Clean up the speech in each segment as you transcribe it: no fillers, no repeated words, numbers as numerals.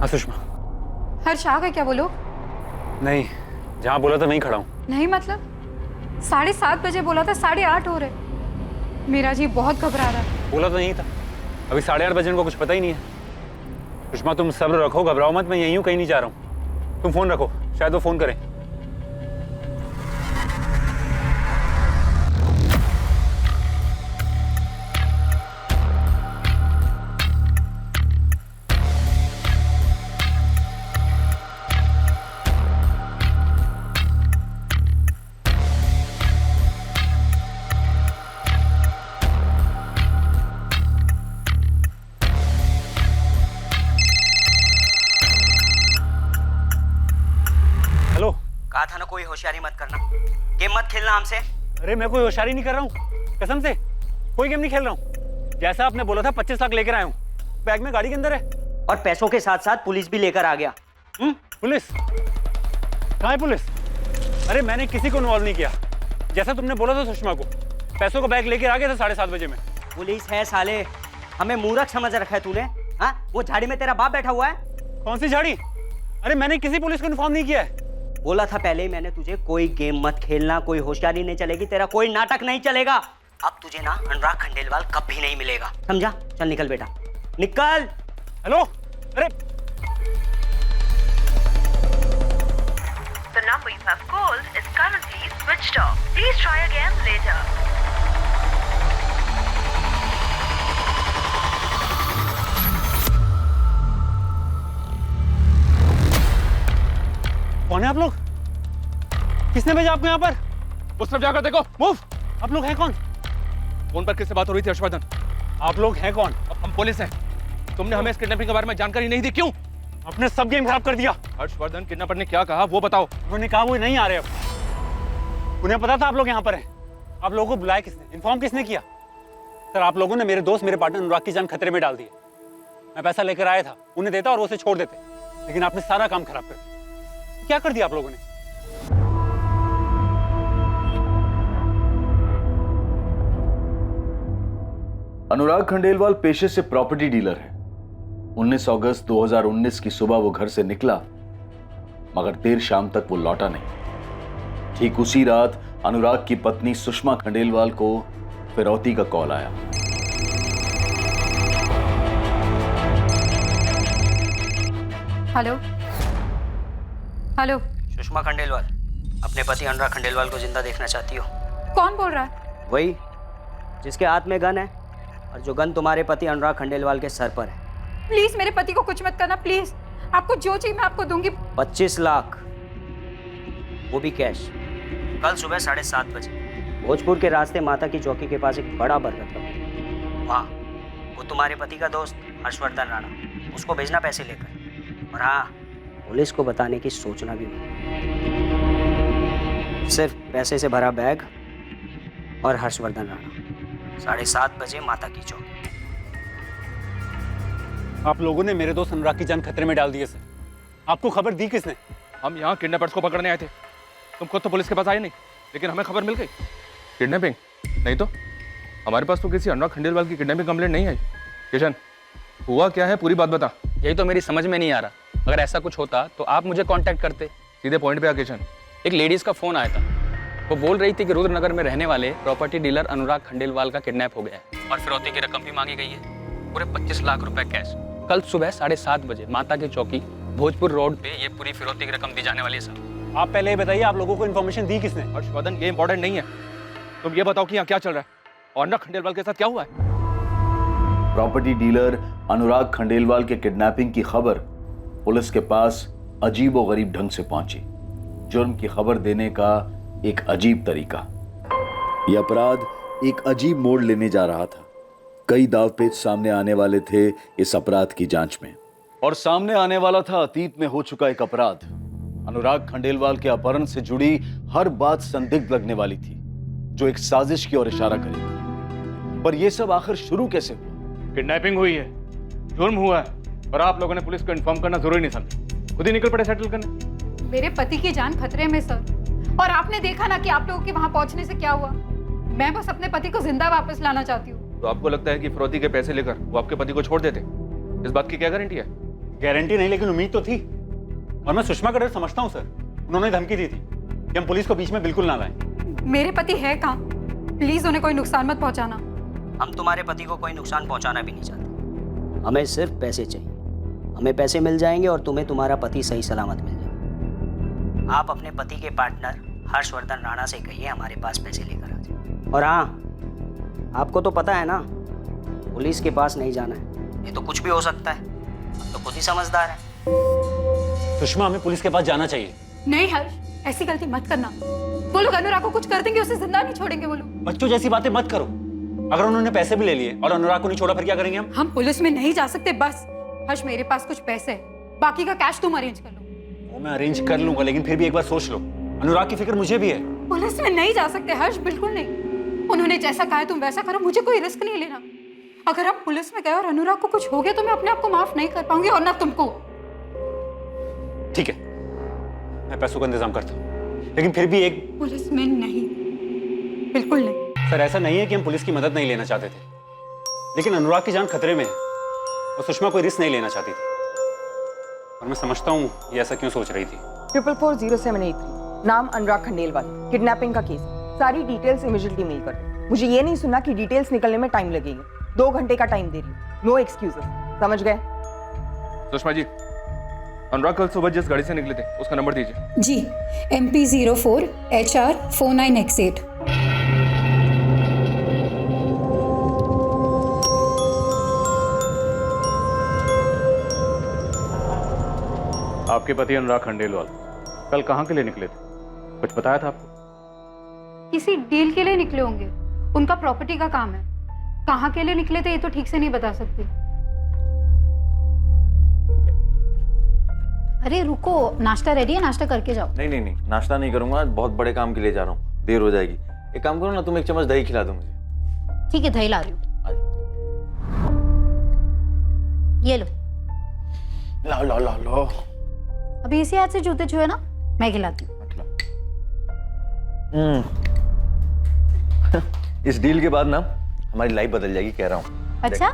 हाँ सुषमा। हर्ष आ गए क्या वो लोग? नहीं, जहाँ बोला था वहीं खड़ा हूँ। नहीं मतलब 7:30 बजे बोला था, 8:30 हो रहे। मेरा जी बहुत घबरा रहा है। बोला तो नहीं था, अभी 8:30 बजे इनको कुछ पता ही नहीं है। सुषमा तुम सब्र रखो, घबराओ मत, मैं यहीं हूँ, कहीं नहीं जा रहा हूँ। तुम फोन रखो, शायद वो फोन करें। कहा था ना कोई होशियारी मत करना, गेम मत खेलना हमसे। अरे मैं कोई होशियारी नहीं कर रहा हूँ, कसम से कोई गेम नहीं खेल रहा हूँ। जैसा आपने बोला था 25 लाख लेकर आया हूँ, बैग में गाड़ी के अंदर है। और पैसों के साथ साथ पुलिस भी लेकर आ गया। पुलिस? कहाँ है पुलिस? अरे मैंने किसी को इन्वॉल्व नहीं किया, जैसा तुमने बोला था सुषमा को। पैसों का बैग लेकर आ गया था 7:30 बजे में। पुलिस है साले, हमें मूर्ख समझ रखा है तूने। हाँ, वो झाड़ी में तेरा बाप बैठा हुआ है। कौन सी झाड़ी? अरे मैंने किसी पुलिस को इन्फॉर्म नहीं किया है। बोला था पहले ही मैंने तुझे, कोई गेम मत खेलना, कोई होशियारी नहीं चलेगी, तेरा कोई नाटक नहीं चलेगा। अब तुझे ना अनुराग खंडेलवाल कभी नहीं मिलेगा, समझा? चल निकल बेटा, निकल। हेलो, अरे The number you have called is currently switched off. Please try again later. कौन है आप लोग? किसने भेजा आपको यहाँ पर? उस तरफ जाकर देखो, मूव। आप लोग हैं कौन? फोन पर किससे बात हो रही थी हर्षवर्धन? आप लोग हैं कौन? हम पुलिस हैं। तुमने हमें इस किडनैपिंग के बारे में जानकारी नहीं दी, क्यों? आपने सब गेम खराब कर दिया। हर्षवर्धन, किडनैपर ने क्या कहा वो बताओ। उन्होंने कहा वो नहीं आ रहे अब। उन्हें पता था आप लोग यहाँ पर हैं। आप लोगों को बुलाया किसने? इन्फॉर्म किसने किया? सर आप लोगों ने मेरे दोस्त, मेरे पार्टनर अनुराग की जान खतरे में डाल दी। मैं पैसा लेकर आया था, उन्हें देता और वो उसे छोड़ देते, लेकिन आपने सारा काम खराब कर दिया। क्या कर दिया आप लोगों ने? अनुराग खंडेलवाल पेशे से प्रॉपर्टी डीलर है। 19 अगस्त 2019 की सुबह वो घर से निकला, मगर देर शाम तक वो लौटा नहीं। ठीक उसी रात अनुराग की पत्नी सुषमा खंडेलवाल को फिरौती का कॉल आया। Hello hello. सुषमा खंडेलवाल, अपने पति अनुराग खंडेलवाल को जिंदा देखना चाहती हो? कौन बोल रहा है? वही जिसके हाथ में गन है और जो गन तुम्हारे पति अनुराग खंडेलवाल के सर पर है। प्लीज मेरे पति को कुछ मत करना, प्लीज। आपको जो चाहिए मैं आपको दूंगी। 25 लाख, वो भी कैश। कल सुबह 7:30 बजे भोजपुर के रास्ते माता की चौकी के पास एक बड़ा बरगद का, वहाँ वो तुम्हारे पति का दोस्त हर्षवर्धन राणा, उसको भेजना पैसे लेकर। और हाँ, पुलिस को बताने की सोचना भी मत। सिर्फ पैसे से भरा बैग और हर्षवर्धन राणा, 7:30 बजे माता की चौकी। आप लोगों ने मेरे दोस्त अनुराग की जान खतरे में डाल दी है सर। आपको खबर दी किसने? हम यहाँ किडनैपर्स को पकड़ने आए थे। तुम खुद तो पुलिस के पास आए नहीं, लेकिन हमें खबर मिल गई। किडनैपिंग नहीं तो हमारे पास तो किसी अनुराग खंडेलवाल की किडनैपिंग कंप्लेंट नहीं आई। किशन, हुआ क्या है, पूरी बात बता। यही तो मेरी समझ में नहीं आ रहा। अगर ऐसा कुछ होता तो आप मुझे कांटेक्ट करते। सीधे पॉइंट पे आ किशन। एक लेडीज का फोन आया था, वो बोल रही थी कि रुद्रनगर में रहने वाले प्रॉपर्टी डीलर अनुराग खंडेलवाल का किडनैप हो गया है और फिरौती की रकम भी मांगी गई है, पूरे 25 लाख रुपए कैश। कल सुबह 7:30 बजे माता की चौकी भोजपुर रोड पे ये पूरी फिरौती की रकम दी जाने वाली है सर। आप पहले ये बताइए, आप लोगों को इन्फॉर्मेशन दी किसने? हर्षवर्धन, ये इंपॉर्टेंट नहीं है। तुम ये बताओ कि यहाँ क्या चल रहा है और अनुराग खंडेलवाल के साथ क्या हुआ है। प्रॉपर्टी डीलर अनुराग खंडेलवाल के किडनैपिंग की खबर पुलिस के पास अजीबोगरीब ढंग से पहुंची। जुर्म की खबर देने का एक अजीब तरीका। यह अपराध एक अजीब मोड़ लेने जा रहा था। कई दावपेच सामने आने वाले थे इस अपराध की जांच में, और सामने आने वाला था अतीत में हो चुका एक अपराध। अनुराग खंडेलवाल के अपहरण से जुड़ी हर बात संदिग्ध लगने वाली थी, जो एक साजिश की ओर इशारा करेगी। पर यह सब आखिर शुरू कैसे हुआ? किडनैपिंग हुई है, जुर्म हुआ है, और आप लोगों ने पुलिस को इन्फॉर्म करना जरूरी नहीं समझा, खुद ही निकल पड़े सेटल करने। मेरे पति की जान खतरे में सर, और आपने देखा ना कि आप लोगों के वहां पहुंचने से क्या हुआ। मैं बस अपने पति को जिंदा वापस लाना चाहती हूँ। तो आपको लगता है कि फिरौती के पैसे लेकर वो आपके पति को छोड़ देते? इस बात की क्या गारंटी है? गारंटी नहीं, लेकिन उम्मीद तो थी। और मैं सुषमा का डर समझता हूँ सर। उन्होंने धमकी दी थी कि हम पुलिस को बीच में बिल्कुल ना लाएं। मेरे पति है कहाँ? प्लीज उन्हें कोई नुकसान मत पहुंचाना। हम तुम्हारे पति को कोई नुकसान पहुंचाना भी नहीं चाहते। हमें सिर्फ पैसे चाहिए। हमें पैसे मिल जाएंगे और तुम्हें तुम्हारा पति सही सलामत मिल जाएगा। आप अपने पति के पार्टनर हर्षवर्धन राणा से कहिए हमारे पास पैसे लेकर आ जाए। और हाँ, आपको तो पता है ना, पुलिस के पास नहीं जाना है, ये तो कुछ भी हो सकता है। हम तो खुद ही समझदार है। सुषमा, हमें पुलिस के पास जाना चाहिए। नहीं हर्ष, ऐसी गलती मत करना। वो लोग अनुराग को कुछ कर देंगे, उसे जिंदा नहीं छोड़ेंगे वो लोग। बच्चों जैसी बातें मत करो। अगर उन्होंने पैसे भी ले लिए और अनुराग को नहीं छोड़ा, फिर क्या करेंगे हम? हम पुलिस में नहीं जा सकते बस। हर्ष, मेरे पास कुछ पैसे है, बाकी का कैश तुम अरेंज कर लो। वो मैं अरेंज कर लूंगा, लेकिन फिर भी एक बार सोच लो, अनुराग की फिक्र मुझे भी है। पुलिस में नहीं जा सकते हर्ष, बिल्कुल नहीं। उन्होंने जैसा कहा है तुम वैसा करो, मुझे कोई रिस्क नहीं लेना। अगर हम पुलिस में गए और अनुराग को कुछ हो गया तो मैं अपने आप को माफ नहीं कर पाऊंगी, और ना तुमको। ठीक है, मैं पैसों का इंतजाम करता हूँ, लेकिन फिर भी एक। पुलिस में नहीं, बिल्कुल नहीं। सर, ऐसा नहीं है कि हम पुलिस की मदद नहीं लेना चाहते थे, लेकिन अनुराग की जान खतरे में है और सुषमा कोई रिस्क नहीं लेना चाहती थी। और मैं समझता हूँ ये ऐसा क्यों सोच रही थी। 440783, नाम अनुराग खंडेलवाल, किडनैपिंग का केस। सारी डिटेल्स इमीडिएटली मेल कर दो। मुझे ये नहीं सुनना कि डिटेल्स निकलने में टाइम लगेगी। 2 घंटे का टाइम दे रही हूँ, नो एक्सक्यूजेस, समझ गए? सुषमा जी, अनुराग कल सुबह जिस गाड़ी से निकले थे उसका नंबर दीजिए। जी, MP04 HR 49X8। आपके पति अनुराग खंडेलवाल कल कहाँ के लिए निकले थे? कुछ बताया था आपको? किसी डील के लिए निकले होंगे, उनका प्रॉपर्टी का काम है। कहाँ के लिए निकले थे ये तो ठीक से नहीं बता सकती। अरे रुको, नाश्ता रेडी है, नाश्ता करके जाओ। नहीं नहीं नहीं, नाश्ता नहीं करूंगा, बहुत बड़े काम के लिए जा रहा हूँ, देर हो जाएगी। एक काम करो ना, तुम एक चम्मच दही खिला दो मुझे। ठीक है, दही ला रही हूँ। ये लो। लाओ लाओ लाओ लाओ। अभी इसी हाथ से जूते छुए ना, मैं खिलाती हूँ। इस डील के बाद ना हमारी लाइफ बदल जाएगी, कह रहा हूँ। अच्छा,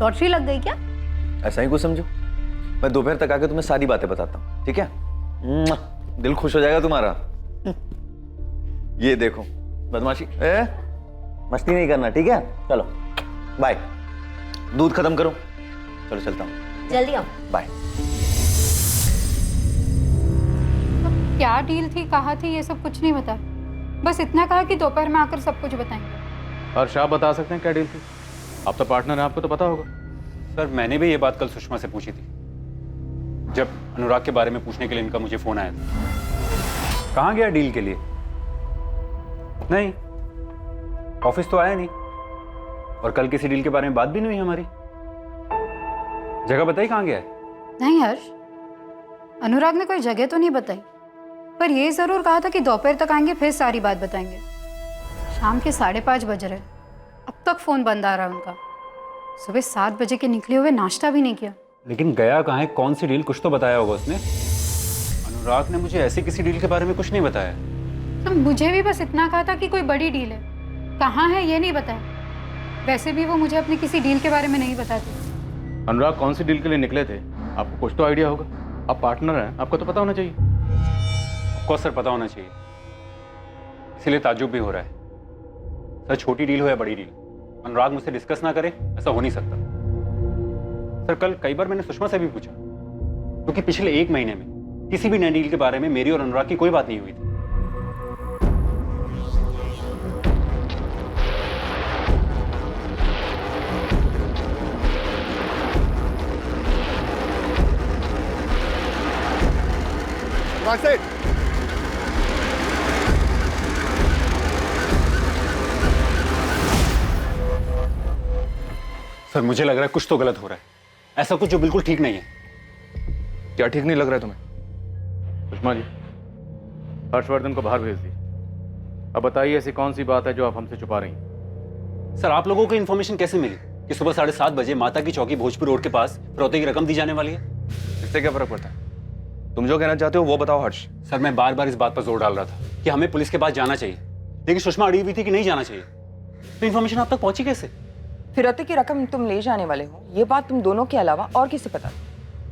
लॉटरी लग गई क्या? ऐसा ही कुछ समझो। मैं दोपहर तक आके तुम्हें सारी बातें बताता हूँ, ठीक है? दिल खुश हो जाएगा तुम्हारा। ये देखो, बदमाशी मस्ती नहीं करना, ठीक है? चलो बाय। दूध खत्म करो, चलो चलता हूँ। जल्दी आओ। बाय। क्या डील थी, कहा थी, ये सब कुछ नहीं बता। बस इतना कहा कि दोपहर में आकर सब कुछ बताएंगे। हर्ष, आप बता सकते हैं क्या डील थी? आप तो पार्टनर हैं, आपको तो पता होगा। सर, मैंने भी ये बात कल सुषमा से पूछी थी, जब अनुराग के बारे में पूछने के लिए इनका मुझे फोन आया था। कहाँ गया डील के लिए? नहीं, ऑफिस तो आया नहीं, और कल किसी डील के बारे में बात भी नहीं हुई हमारी। जगह बताई कहाँ गया है? नहीं हर्ष, अनुराग ने कोई जगह तो नहीं बताई, पर ये जरूर कहा था कि दोपहर तक आएंगे, फिर सारी बात बताएंगे। शाम के 5:30 बज रहे, अब तक फोन बंद आ रहा है उनका। सुबह 7 बजे के निकले हुए नाश्ता भी नहीं किया। लेकिन गया कहाँ है, कौन सी डील, कुछ तो बताया होगा उसने। अनुराग ने मुझे ऐसी किसी डील के बारे में कुछ नहीं बताया। तो मुझे भी बस इतना कहा था कि कोई बड़ी डील है, कहाँ है ये नहीं बताया। वैसे भी वो मुझे अपनी किसी डील के बारे में नहीं बताते। अनुराग कौन सी डील के लिए निकले थे, आपको कुछ तो आइडिया होगा। आप पार्टनर हैं, आपको तो पता होना चाहिए। ऑफकोर्स सर, पता होना चाहिए, इसीलिए ताज्जुब भी हो रहा है। सर, छोटी डील हो या बड़ी डील, अनुराग मुझसे डिस्कस ना करे, ऐसा हो नहीं सकता। सर, कल कई बार मैंने सुषमा से भी पूछा, क्योंकि पिछले 1 महीने में किसी भी नई डील के बारे में मेरी और अनुराग की कोई बात नहीं हुई थी। सर, मुझे लग रहा है कुछ तो गलत हो रहा है, ऐसा कुछ जो बिल्कुल ठीक नहीं है। क्या ठीक नहीं लग रहा है तुम्हें? सुषमा जी, हर्षवर्धन को बाहर भेज दी। अब बताइए, ऐसी कौन सी बात है जो आप हमसे छुपा रही हैं? सर, आप लोगों को इन्फॉर्मेशन कैसे मिली कि सुबह 7:30 बजे माता की चौकी भोजपुर रोड के पास फिरौती की रकम दी जाने वाली है? इससे क्या फर्क पड़ता है? तुम जो कहना चाहते हो वो बताओ हर्ष। सर, मैं बार बार इस बात पर जोर डाल रहा था कि हमें पुलिस के पास जाना चाहिए, लेकिन सुषमा अड़ी हुई थी कि नहीं जाना चाहिए। तो इन्फॉर्मेशन आप तक पहुंची कैसे? फिरौती की रकम तुम ले जाने वाले हो, ये बात तुम दोनों के अलावा और किसे पता?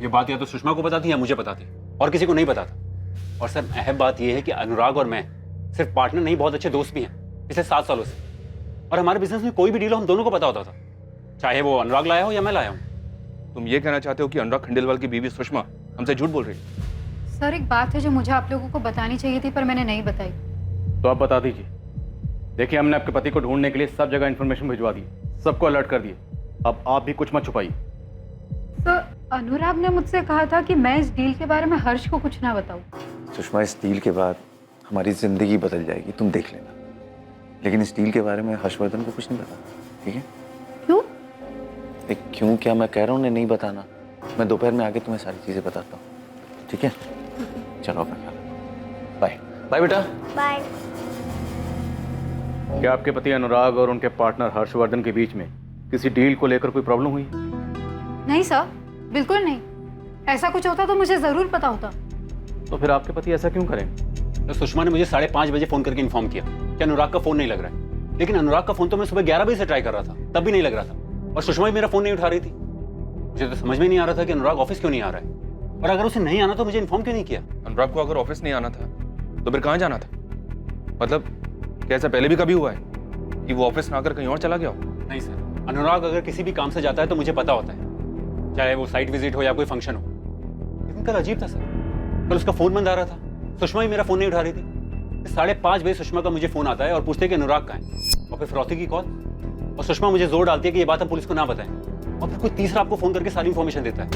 ये बात या तो सुषमा को बताती या मुझे बताती, और किसी को नहीं बताता। और सर अहम बात यह है कि अनुराग और मैं सिर्फ पार्टनर नहीं, बहुत अच्छे दोस्त भी हैं पिछले 7 सालों से। और हमारे बिजनेस में कोई भी डील हो हम दोनों को पता होता था, चाहे वो अनुराग लाया हो या मैं लाया हूँ। तुम ये कहना चाहते हो कि अनुराग खंडेलवाल की बीवी सुषमा हमसे झूठ बोल रही है? सर एक बात है जो मुझे आप लोगों को बतानी चाहिए थी पर मैंने नहीं बताई। तो आप बता दीजिए। देखिए, हमने आपके पति को ढूंढने के लिए सब जगह इन्फॉर्मेशन भिजवा दी, सबको अलर्ट कर दिए। अब आप भी कुछ मत छुपाइए। सर अनुराग ने मुझसे कहा था कि मैं इस डील के बारे में हर्ष को कुछ ना बताऊं। सुषमा, इस डील के बाद हमारी जिंदगी बदल जाएगी, तुम देख लेना। लेकिन इस डील के बारे में हर्षवर्धन को कुछ नहीं पता, ठीक है? क्यों? क्यों क्या, मैं कह रहा हूँ नहीं बताना। मैं दोपहर में आके तुम्हें सारी चीजें बताता हूँ, ठीक है? चलो अपना ख्याल रखो। बाय बाय बेटा। बाय। क्या आपके पति अनुराग और उनके पार्टनर हर्षवर्धन के बीच में किसी डील को लेकर कोई प्रॉब्लम हुई? नहीं सर, बिल्कुल नहीं। ऐसा कुछ होता तो मुझे जरूर पता होता। तो फिर आपके पति ऐसा क्यों करें? तो सुषमा ने मुझे 5:30 बजे फोन करके इन्फॉर्म किया कि अनुराग का फोन नहीं लग रहा है। लेकिन अनुराग का फोन तो मैं सुबह 11 बजे से ट्राई कर रहा था, तब भी नहीं लग रहा था। और सुषमा भी मेरा फोन नहीं उठा रही थी। मुझे तो समझ में नहीं आ रहा था कि अनुराग ऑफिस क्यों नहीं आ रहा है, और अगर उसे नहीं आना तो मुझे इन्फॉर्म क्यों नहीं किया। अनुराग को अगर ऑफिस नहीं आना था तो फिर कहाँ जाना था? मतलब क्या ऐसा पहले भी कभी हुआ है कि वो ऑफिस ना आकर कहीं और चला गया हो? नहीं सर, अनुराग अगर किसी भी काम से जाता है तो मुझे पता होता है, चाहे वो साइट विजिट हो या कोई फंक्शन हो। लेकिन कल अजीब था सर, कल उसका फोन बंद आ रहा था, सुषमा ही मेरा फोन नहीं उठा रही थी। 5:30 बजे सुषमा का मुझे फोन आता है और पूछते कि अनुराग कहाँ है, और फिर फिरौती की कॉल। और सुषमा मुझे जोर डालती है कि ये बात हम पुलिस को ना बताएं, और फिर कोई तीसरा आपको फोन करके सारी इंफॉर्मेशन देता है।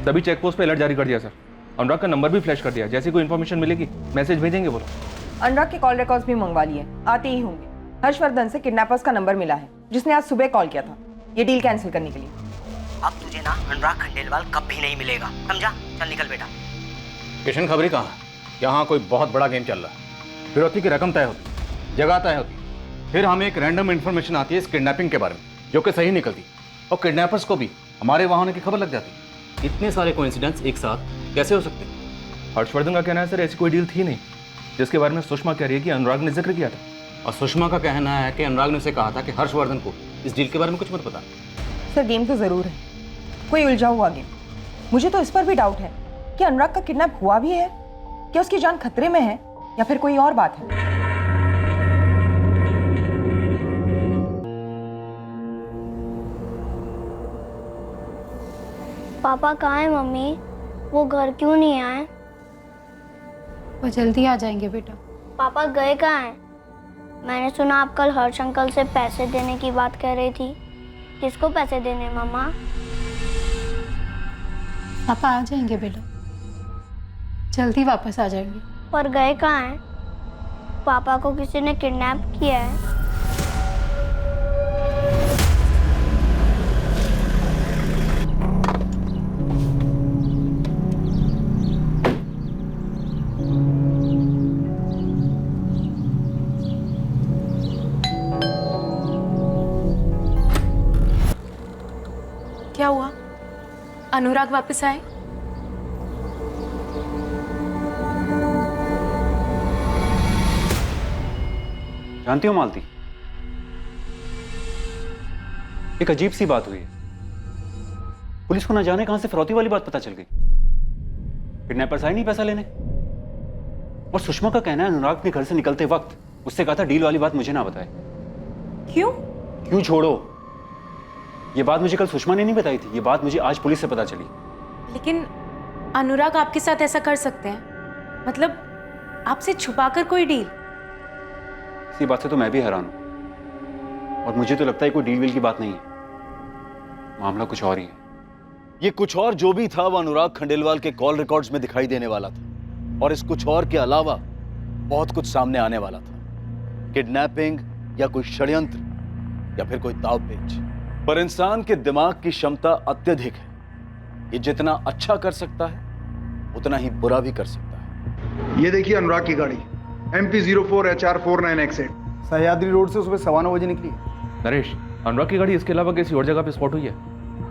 सभी चेक पोस्ट पे अलर्ट जारी कर दिया सर। अनुराग का नंबर भी फ्लैश कर दिया, जैसी कोई इन्फॉर्मेशन मिलेगी मैसेज भेजेंगे बोलो। अनुराग के कॉल रिकॉर्ड्स भी मंगवा लिए, आते ही होंगे। हर्षवर्धन से किडनैपर्स का नंबर मिला है, जिसने आज सुबह कॉल किया था ये डील कैंसिल करने के लिए। अब तुझे ना अनुराग खंडेलवाल कभी नहीं मिलेगा, समझा? चल निकल बेटा। किशन खबरी कहाँ? यहाँ कोई बहुत बड़ा गेम चल रहा है। फिरौती की रकम तय होती, जगह तय होती, फिर हमें एक रैंडम इन्फॉर्मेशन आती है इस किडनैपिंग के बारे में जो कि सही निकलती, और किडनैपर्स को भी हमारे वहाँ होने की खबर लग जाती। इतने सारे कोइंसिडेंस एक साथ कैसे हो सकते? हर्षवर्धन का कहना है सर ऐसी कोई डील थी नहीं जिसके बारे में सुषमा कह रही है कि अनुराग ने जिक्र किया था। और सुषमा का कहना है कि अनुराग ने उसे कहा था कि हर्षवर्धन को इस डील के बारे में कुछ मत पता। सर गेम तो जरूर है, कोई उलझा हुआ गेम। मुझे तो इस पर भी डाउट है कि अनुराग का किडनैप हुआ भी है, क्या उसकी जान खतरे में है, या फिर कोई और बात है। पापा कहाँ है मम्मी? वो घर क्यों नहीं आए? वो जल्दी आ जाएंगे बेटा। पापा गए कहाँ हैं? मैंने सुना आप कल हर्ष अंकल से पैसे देने की बात कह रही थी। किसको पैसे देने मम्मा? पापा आ जाएंगे बेटा, जल्दी वापस आ जाएंगे। पर गए कहाँ हैं? पापा को किसी ने किडनैप किया है। क्या हुआ? अनुराग वापस आए? जानती हो मालती, एक अजीब सी बात हुई है। पुलिस को ना जाने कहां से फिरौती वाली बात पता चल गई। किडनैपर्स आए नहीं पैसा लेने, और सुषमा का कहना है अनुराग ने घर से निकलते वक्त उससे कहा था डील वाली बात मुझे ना बताए। क्यों? क्यों छोड़ो, ये बात मुझे कल सुषमा ने नहीं बताई थी, ये बात मुझे आज पुलिस से पता चली। लेकिन अनुराग आपके साथ ऐसा कर सकते हैं? मतलब आपसे छुपाकर कोई डील? इसी बात से तो मैं भी हैरान हूं, और मुझे तो लगता है कोई डील वील की बात नहीं है, मामला कुछ और ही है। ये कुछ और जो भी था वो अनुराग खंडेलवाल के कॉल रिकॉर्ड्स में दिखाई देने वाला था, और इस कुछ और के अलावा बहुत कुछ सामने आने वाला था। किडनैपिंग या कोई षड्यंत्र या फिर कोई दांवपेच। पर इंसान के दिमाग की क्षमता अत्यधिक है, ये जितना अच्छा कर सकता है उतना ही बुरा भी कर सकता है। ये देखिए अनुराग की गाड़ी MP 04HR49X8 सह्याद्री रोड से सुबह 9:15 बजे निकली है। नरेश, अनुराग की गाड़ी इसके अलावा किसी और जगह पे स्पॉट हुई है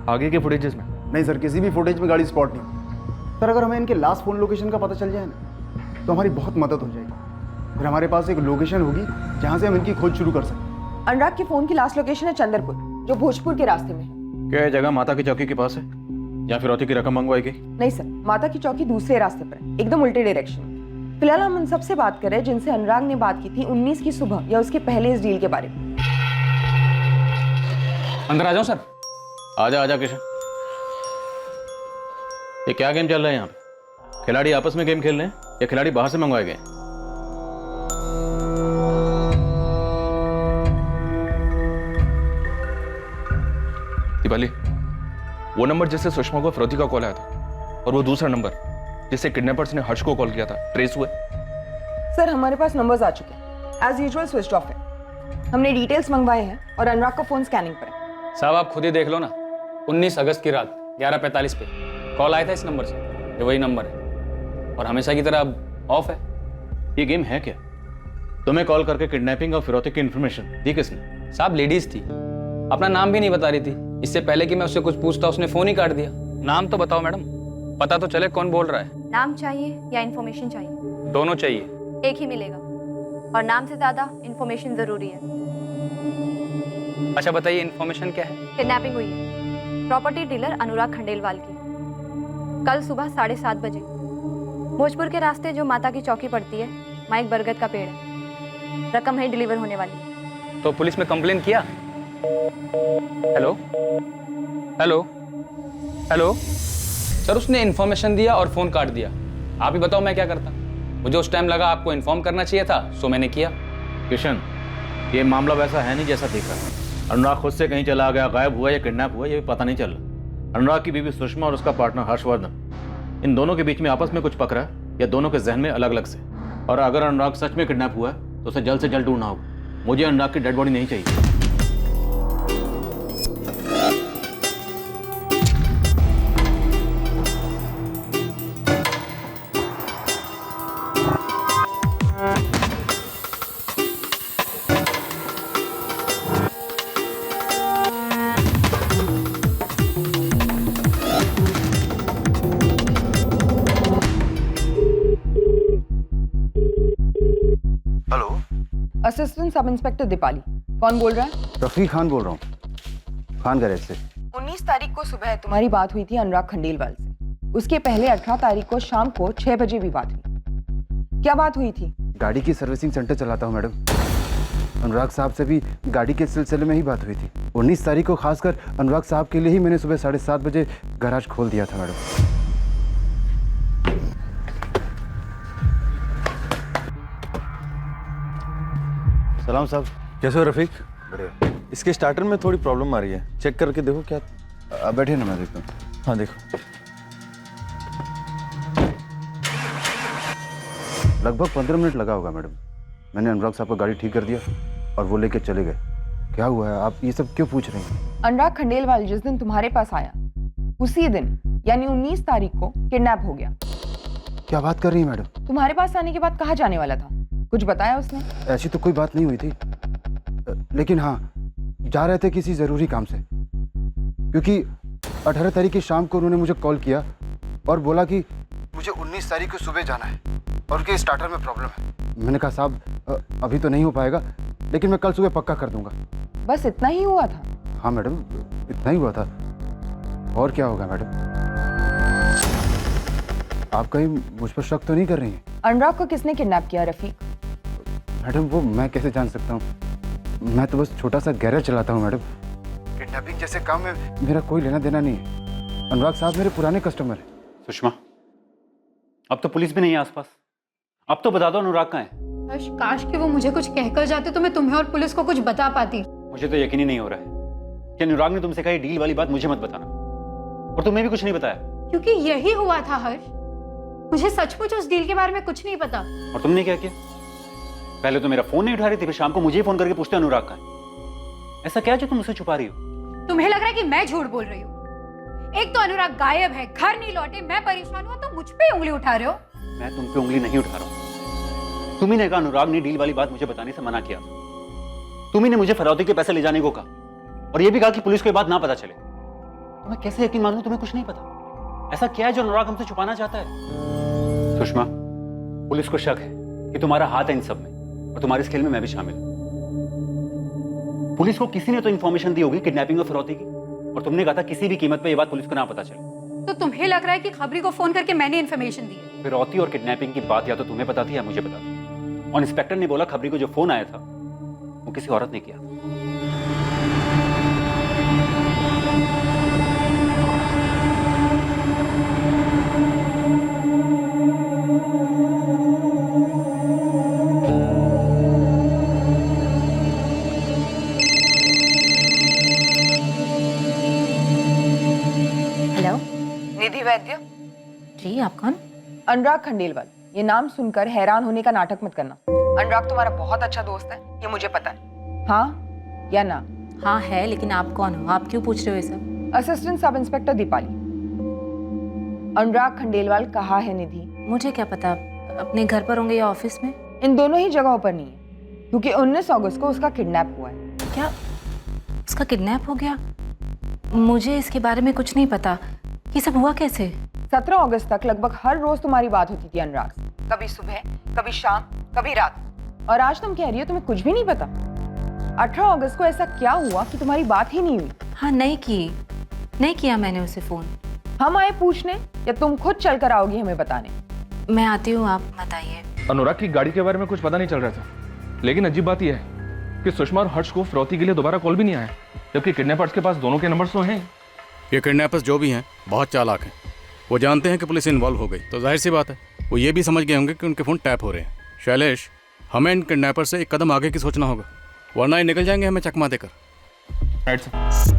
आगे के फुटेजेस में? नहीं सर, किसी भी फुटेज में गाड़ी स्पॉट नहीं। सर अगर हमें इनके लास्ट फोन लोकेशन का पता चल जाए ना तो हमारी बहुत मदद हो जाएगी। फिर हमारे पास एक लोकेशन होगी जहां से हम इनकी खोज शुरू कर सकते हैं। अनुराग के फोन की लास्ट लोकेशन है चंदरपुर, जो भोजपुर के रास्ते में है। क्या ये जगह माता की चौकी के पास है या फिरौती की रकम मंगवाई गई? नहीं सर, माता की चौकी दूसरे रास्ते पर है, एकदम उल्टे डायरेक्शन में। फिलहाल हम उन सबसे बात कर रहे हैं जिनसे अनुराग ने बात की थी 19 की सुबह या उसके पहले इस डील के बारे में। अंदर आ जाओ सर। आजा आजा किशन। ये क्या गेम चल रहा है यहाँ पे? खिलाड़ी आपस में गेम खेल रहे हैं या खिलाड़ी बाहर से मंगवाए गए हैं? दीपाली, वो नंबर जिससे सुषमा को फिरौती का कॉल आया था और वो दूसरा नंबर जिससे किडनैपर्स ने हर्ष को कॉल किया था, ट्रेस हुए? सर हमारे पास नंबर्स आ चुके हैं, एज यूजुअल स्विच ऑफ है। हमने डिटेल्स मंगवाए हैं और अनुराग का फोन स्कैनिंग पर है। साहब आप खुद ही देख लो ना, 19 अगस्त की रात 11:45 पे कॉल आया था इस नंबर से। ये वही नंबर है और हमेशा की तरह अब ऑफ है। ये गेम है क्या? तुम्हें कॉल करके किडनैपिंग और फिरौती की इंफॉर्मेशन दी किसने? साहब लेडीज थी, अपना नाम भी नहीं बता रही थी। इससे पहले कि मैं उससे कुछ पूछता उसने फोन ही काट दिया। नाम तो बताओ मैडम, पता तो चले कौन बोल रहा है। नाम चाहिए या इन्फॉर्मेशन चाहिए? दोनों चाहिए। एक ही मिलेगा और नाम से ज्यादा इन्फॉर्मेशन जरूरी है। अच्छा बताइए इन्फॉर्मेशन क्या है? किडनैपिंग हुई है प्रॉपर्टी डीलर अनुराग खंडेलवाल की कल सुबह 7:30 बजे। भोजपुर के रास्ते जो माता की चौकी पड़ती है वहाँ एक बरगद का पेड़ है, रकम है डिलीवर होने वाली। तो पुलिस में कंप्लेन किया? हेलो हेलो हेलो सर, उसने इन्फॉर्मेशन दिया और फोन काट दिया। आप ही बताओ मैं क्या करता? मुझे उस टाइम लगा आपको इन्फॉर्म करना चाहिए था, सो मैंने किया। किशन, ये मामला वैसा है नहीं जैसा दिख रहा है। अनुराग खुद से कहीं चला गया, गायब हुआ या किडनैप हुआ, ये भी पता नहीं चल रहा। अनुराग की बीवी सुषमा और उसका पार्टनर हर्षवर्धन, इन दोनों के बीच में आपस में कुछ पकड़ा है या दोनों के जहन में अलग अलग से? और अगर अनुराग सच में किडनैप हुआ है तो उसे जल्द से जल्द ढूंढना होगा। मुझे अनुराग की डेड बॉडी नहीं चाहिए। Assistant sub inspector Deepali. कौन बोल रहा है? रफीक खान बोल रहा हूँ, खान गैरेज से। 19 तारीख को सुबह तुम्हारी बात हुई थी अनुराग खंडेलवाल से। उसके पहले 18 तारीख को शाम को 6 बजे भी बात हुई। क्या बात हुई थी? गाड़ी की सर्विसिंग सेंटर चलाता हूँ मैडम। अनुराग साहब से भी गाड़ी के सिलसिले में ही बात हुई थी। 19 तारीख को खासकर अनुराग साहब के लिए ही मैंने सुबह 7:30 बजे गैराज खोल दिया था मैडम। सलाम साहब। कैसे हो रफीक? बढ़िया। इसके स्टार्टर में थोड़ी प्रॉब्लम आ रही है, चेक करके देखो क्या। बैठे ना, मैं देखता हूँ। हाँ देखो। लगभग 15 मिनट लगा होगा मैडम। मैंने अनुराग साहब का गाड़ी ठीक कर दिया और वो लेके चले गए। क्या हुआ है, आप ये सब क्यों पूछ रही हैं? अनुराग खंडेलवाल जिस दिन तुम्हारे पास आया उसी दिन यानी 19 तारीख को किडनैप हो गया। क्या बात कर रही हैं मैडम? तुम्हारे पास आने के बाद कहाँ जाने वाला था? कुछ बताया उसने? ऐसी तो कोई बात नहीं हुई थी, लेकिन हाँ जा रहे थे किसी ज़रूरी काम से, क्योंकि 18 तारीख की शाम को उन्होंने मुझे कॉल किया और बोला कि मुझे 19 तारीख को सुबह जाना है और उनके स्टार्टर में प्रॉब्लम है। मैंने कहा साहब अभी तो नहीं हो पाएगा, लेकिन मैं कल सुबह पक्का कर दूंगा। बस इतना ही हुआ था? हाँ मैडम, इतना ही हुआ था। और क्या होगा मैडम? आप कहीं मुझ पर शक तो नहीं कर रही हैं? अनुराग को किसने किडनैप किया रफीक? मैडम वो मैं कैसे जान सकता हूँ? मैं तो बस छोटा सा गैरेज चलाता हूँ मैडम। किडनैपिंग जैसे काम में मेरा कोई लेना देना नहीं है। अनुराग साहब मेरे पुराने कस्टमर हैं। सुषमा, अब तो पुलिस भी नहीं है आसपास। अब तो बता दो अनुराग कहाँ है? हर्ष, काश कि वो मुझे कुछ कहकर जाते तो मैं तुम्हें और पुलिस को कुछ बता पाती। मुझे तो यकीन ही नहीं हो रहा है कि अनुराग ने तुमसे कही डील वाली बात मुझे मत बताना, और तुम्हें भी कुछ नहीं बताया। क्योंकि यही हुआ था हर्ष, मुझे सचमुच उस डील के बारे में कुछ नहीं पता। और तुमने क्या किया? पहले तो मेरा फोन नहीं उठा रही थी, फिर शाम को मुझे फोन करके पूछते अनुराग का है। ऐसा क्या जो तुम मुझसे छुपा रही हो? तुम्हें लग रहा है कि मैं झूठ बोल रही हूँ? एक तो अनुराग गायब है, घर नहीं लौटे, मैं परेशान हूँ, तो मुझ पे उंगली उठा रहे हो? मैं तुम पे उंगली नहीं उठा रहा हूँ। तुम्ही ने कहा अनुराग ने डील वाली बात मुझे बताने से मना किया। तुम्ही ने मुझे फिरौती के पैसे ले जाने को कहा और यह भी कहा कि पुलिस को ये बात ना पता चले। तो मैं कैसे यकीन मानूं तुम्हें कुछ नहीं पता? ऐसा क्या है जो अनुराग हमसे छुपाना चाहता है? सुषमा, पुलिस को शक है कि तुम्हारा हाथ है इन सब में, और तुम्हारे इस खेल में मैं भी शामिल हूं। पुलिस को किसी ने तो इंफॉर्मेशन दी होगी किडनैपिंग और फिरौती की, और तुमने कहा था किसी भी कीमत पे ये बात पुलिस को ना पता चले। तो तुम्हें लग रहा है कि खबरी को फोन करके मैंने इन्फॉर्मेशन दी है? फिरौती और किडनैपिंग की बात या तो तुम्हें पता थी या मुझे पता थी। और इंस्पेक्टर ने बोला खबरी को जो फोन आया था वो किसी औरत ने किया। हेलो निधि वैद्य। जी, आप कौन? अनुराग खंडेलवाल। ये नाम सुनकर हैरान होने का नाटक मत करना। अनुराग तुम्हारा बहुत अच्छा दोस्त है, ये मुझे पता है। हाँ या ना? हाँ है, लेकिन आप कौन हो? आप क्यों पूछ रहे हो ये सब? Assistant sub inspector Deepali. अनुराग खंडेलवाल कहाँ है निधि? मुझे क्या पता, अपने घर पर होंगे या ऑफिस में? इन दोनों ही जगहों पर नहीं है, क्योंकि 19 अगस्त को उसका किडनैप हुआ है। क्या उसका किडनैप हो गया? मुझे इसके बारे में कुछ नहीं पता। ये सब हुआ कैसे? 17 अगस्त तक लगभग हर रोज तुम्हारी बात होती थी अनुराग से, कभी सुबह, कभी शाम, कभी रात। और आज तुम कह रही हो तुम्हें कुछ भी नहीं पता। 18 अगस्त को ऐसा क्या हुआ कि तुम्हारी बात ही नहीं हुई? हाँ, नहीं किया मैंने उसे फोन। हम आए पूछने या तुम खुद चल कर आओगी हमें बताने? मैं आती हूँ, आप बताइए। अनुराग की गाड़ी के बारे में कुछ पता नहीं चल रहा था, लेकिन अजीब बात यह है कि सुषमा और हर्ष को फिरौती के लिए दोबारा कॉल भी नहीं आया, जबकि किडनैपर्स के पास दोनों के नंबर्स तो हैं। ये किडनैपर्स जो भी हैं बहुत चालाक हैं। वो जानते हैं कि पुलिस इन्वॉल्व हो गई, तो जाहिर सी बात है वो ये भी समझ गए होंगे कि उनके फ़ोन टैप हो रहे हैं। शैलेश, हमें इन किडनैपर से एक कदम आगे की सोचना होगा, वरना ये निकल जाएंगे हमें चकमा देकर। Right sir.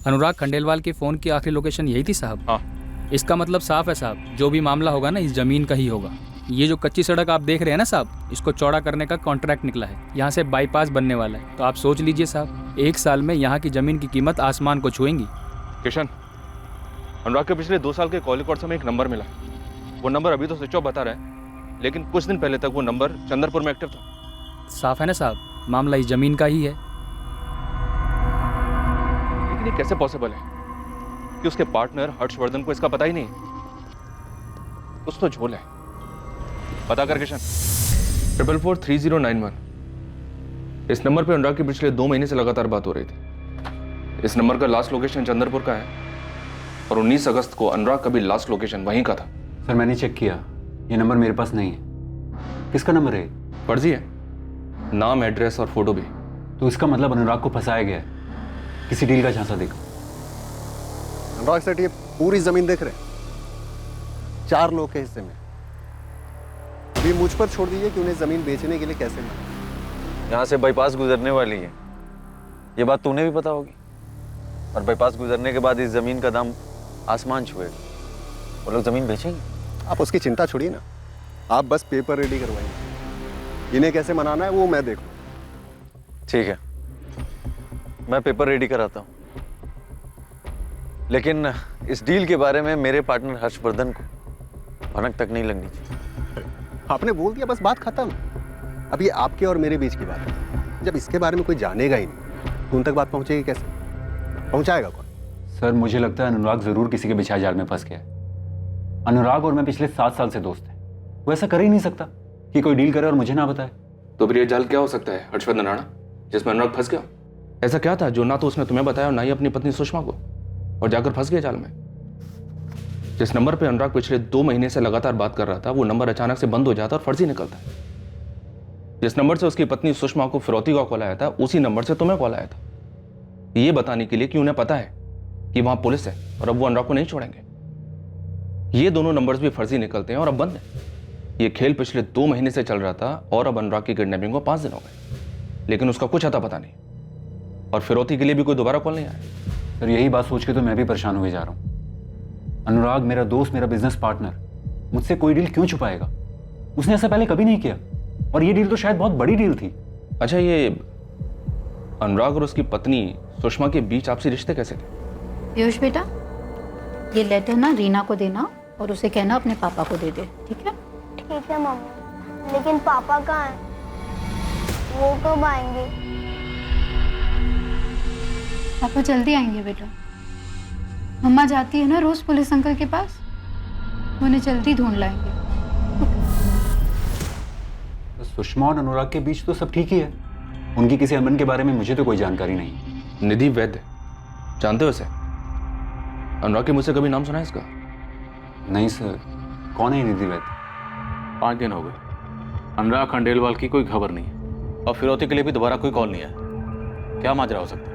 अनुराग खंडेलवाल के फ़ोन की आखिरी लोकेशन यही थी साहब? हाँ। इसका मतलब साफ है साहब, जो भी मामला होगा ना इस ज़मीन का ही होगा। ये जो कच्ची सड़क आप देख रहे हैं ना साहब, इसको चौड़ा करने का कॉन्ट्रैक्ट निकला है। यहाँ से बाईपास बनने वाला है, तो आप सोच लीजिए साहब, 1 साल में यहाँ की ज़मीन की कीमत आसमान को छुएंगी। किशन, अनुराग के पिछले 2 साल के कॉल रिकॉर्ड से हमें एक नंबर मिला। वो नंबर अभी तो स्विच ऑफ बता रहा है, लेकिन कुछ दिन पहले तक वो नंबर चंद्रपुर में एक्टिव था। साफ है ना साहब, मामला इस ज़मीन का ही है। लेकिन ये कैसे पॉसिबल है कि उसके पार्टनर हर्षवर्धन को इसका पता ही नहीं? कुछ तो झोल है। पता कर किशन। 443091। इस नंबर पे अनुराग की पिछले 2 महीने से लगातार बात हो रही थी। इस नंबर का लास्ट लोकेशन चंद्रपुर का है और 19 अगस्त को अनुराग का भी लास्ट लोकेशन वहीं का था। सर मैंने चेक किया, ये नंबर मेरे पास नहीं है। किसका नंबर है? फर्जी है, नाम, एड्रेस और फोटो भी। तो इसका मतलब अनुराग को फंसाया गया है, किसी डील का झांसा देकर। अनुराग सेठ ये पूरी जमीन देख रहे हैं, 4 लोग के हिस्से में। अभी मुझ पर छोड़ दीजिए कि उन्हें जमीन बेचने के लिए कैसे मिला। यहाँ से बाईपास गुजरने वाली है, ये बात तूने भी पता होगी। और बाईपास गुजरने के बाद इस जमीन का दाम आसमान छुएगा। वो लोग जमीन बेचेंगे। आप उसकी चिंता छोड़िए ना, आप बस पेपर रेडी करवाइए। इन्हें कैसे मनाना है वो मैं देखूं। ठीक है, मैं पेपर रेडी कराता हूँ, लेकिन इस डील के बारे में मेरे पार्टनर हर्षवर्धन को भनक तक नहीं लगनी चाहिए। आपने बोल दिया, बस बात खत्म। अब ये आपके और मेरे बीच की बात है। जब इसके बारे में कोई जानेगा ही नहीं तो उन तक बात पहुंचेगी कैसे? पहुंचाएगा कौन? सर मुझे लगता है अनुराग जरूर किसी के बिछाए जाल में फंस गया है। अनुराग और मैं पिछले 7 साल से दोस्त हैं। वो ऐसा कर ही नहीं सकता कि कोई डील करे और मुझे ना बताए। तो फिर ये जाल क्या हो सकता है हर्षवर्धन राणा, जिसमें अनुराग फंस गया? ऐसा क्या था जो ना तो उसने तुम्हें बताया और ना ही अपनी पत्नी सुषमा को, और जाकर फंस गया जाल में? जिस नंबर पे अनुराग पिछले 2 महीने से लगातार बात कर रहा था, वो नंबर अचानक से बंद हो जाता और फर्जी निकलता है। जिस नंबर से उसकी पत्नी सुषमा को फिरौती का कॉल आया था उसी नंबर से तुम्हें कॉल आया था, ये बताने के लिए कि उन्हें पता है कि वहां पुलिस है और अब वो अनुराग को नहीं छोड़ेंगे। ये दोनों नंबर्स भी फर्जी निकलते हैं और अब बंद है। ये खेल पिछले 2 महीने से चल रहा था और अब अनुराग की किडनैपिंग को 5 दिन हो गए, लेकिन उसका कुछ अता पता नहीं और फिरौती के लिए भी कोई दोबारा कॉल नहीं आया। सर यही बात सोच के तो मैं भी परेशान हुए जा रहा हूँ। अनुराग मेरा दोस्त, मेरा बिजनेस पार्टनर, मुझसे कोई डील क्यों छुपाएगा? उसने ऐसा पहले कभी नहीं किया और ये डील तो शायद बहुत बड़ी डील थी। अच्छा, ये अनुराग और उसकी पत्नी सुषमा के बीच आपसी रिश्ते कैसे थे? पीयूष बेटा, ये लेटर ना रीना को देना और उसे कहना अपने पापा को दे दे, ठीक है? ठीक है मम्मी, लेकिन पापा कहाँ हैं? वो कब आएंगे? पापा जल्दी आएंगे बेटा। मम्मा जाती है ना रोज पुलिस अंकल के पास, उन्हें जल्दी ढूंढ लाएंगे। तो सुषमा और अनुराग के बीच तो सब ठीक ही है, उनकी किसी अमन के बारे में मुझे तो कोई जानकारी नहीं। निधि वैद्य, जानते हो इसे? अनुराग के मुझसे कभी नाम सुना है इसका? नहीं सर, कौन है निधि वैद्य? 5 दिन हो गए, अनुराग खंडेलवाल की कोई खबर नहीं है और फिरौती के लिए भी दोबारा कोई कॉल नहीं आया। क्या माजरा हो सकता है?